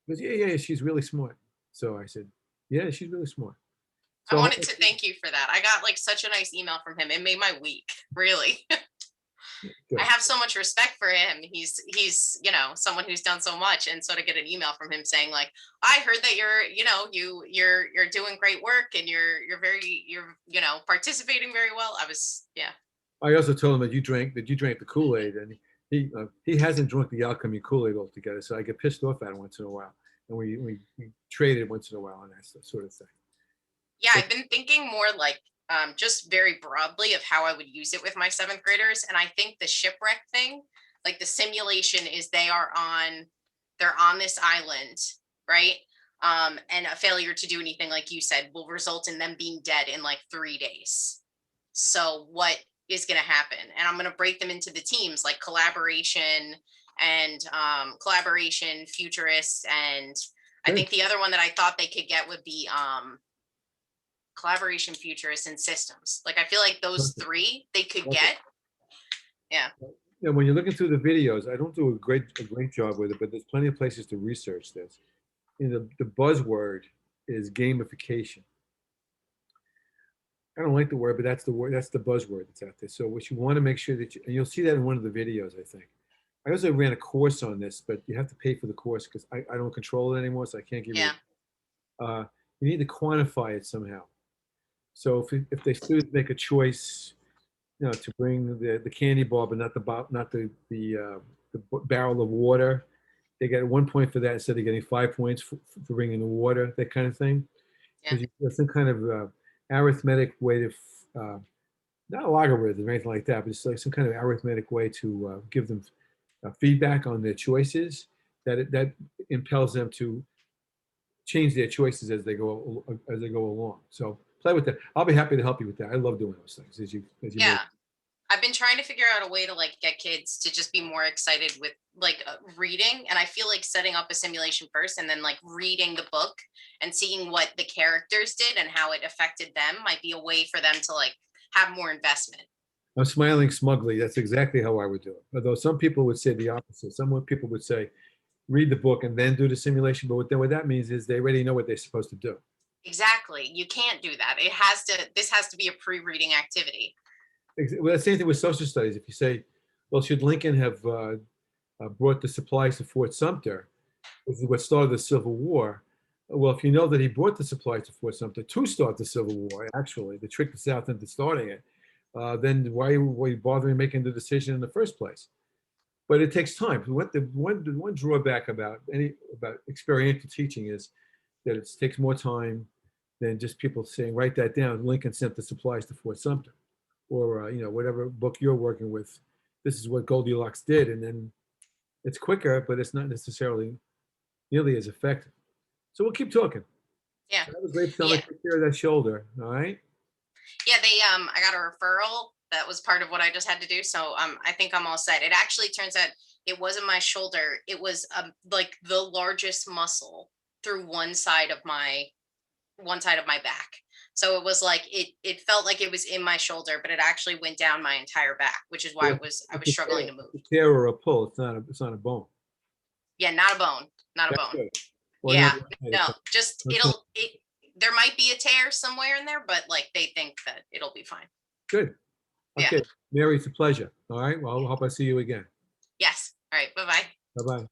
He goes, yeah, she's really smart. So I said, yeah, she's really smart. So I wanted to thank you for that. I got like such a nice email from him. It made my week, really. I have so much respect for him. He's someone who's done so much, and so to get an email from him saying like, I heard that you're doing great work and you're participating very well. I also told him that you drank the Kool-Aid, and he hasn't drunk the alchemy Kool-Aid altogether. So I get pissed off at him once in a while, and we traded once in a while on that sort of thing. Yeah, I've been thinking more like just very broadly of how I would use it with my 7th graders. And I think the shipwreck thing, like the simulation is they're on this island, right? And a failure to do anything, like you said, will result in them being dead in like 3 days. So what is going to happen? And I'm going to break them into the teams like collaboration, futurists, and I think the other one that I thought they could get would be collaboration, futurists, and systems. Like I feel like those 3 they could get. Yeah. Yeah, when you're looking through the videos, I don't do a great job with it, but there's plenty of places to research this. The buzzword is gamification. I don't like the word, but that's the word. That's the buzzword that's out there. So what you want to make sure that and you'll see that in one of the videos, I think. I also ran a course on this, but you have to pay for the course because I don't control it anymore, so I can't give you. You need to quantify it somehow. So if the students make a choice, to bring the candy bar, but not the barrel of water, they get 1 point for that instead of getting 5 points for bringing the water, that kind of thing. Because there's some kind of arithmetic way to, not a logarithm or anything like that, but it's like some kind of arithmetic way to give them feedback on their choices that impels them to change their choices as they go along. So play with that. I'll be happy to help you with that. I love doing those things as you Yeah. I've been trying to figure out a way to like get kids to just be more excited with like reading. And I feel like setting up a simulation first and then like reading the book and seeing what the characters did and how it affected them might be a way for them to like have more investment. I'm smiling smugly. That's exactly how I would do it. Although some people would say the opposite. Some people would say, read the book and then do the simulation. But what that means is they already know what they're supposed to do. Exactly. You can't do that. This has to be a pre-reading activity. Well, the same thing with social studies. If you say, well, should Lincoln have brought the supplies to Fort Sumter, which is what started the Civil War? Well, if you know that he brought the supplies to Fort Sumter to start the Civil War, actually, to trick the South into starting it, then why were you bothering making the decision in the first place? But it takes time. The one drawback about experiential teaching is that it takes more time than just people saying, write that down. Lincoln sent the supplies to Fort Sumter. Or whatever book you're working with, this is what Goldilocks did, and then it's quicker, but it's not necessarily nearly as effective. So we'll keep talking. Yeah, that was great. Take care of that shoulder. All right. Yeah, I got a referral. That was part of what I just had to do. So I think I'm all set. It actually turns out it wasn't my shoulder. It was like the largest muscle through one side of my back. So it was like it felt like it was in my shoulder, but it actually went down my entire back, which is why I was struggling to move. A tear or a pull. It's not a bone. Yeah, not a bone. Not a bone. Well, Yeah, no, just there might be a tear somewhere in there, but like they think that it'll be fine. Good. Okay, Mary, it's a pleasure. All right. Well, I hope I see you again. Yes. All right. Bye-bye. Bye-bye.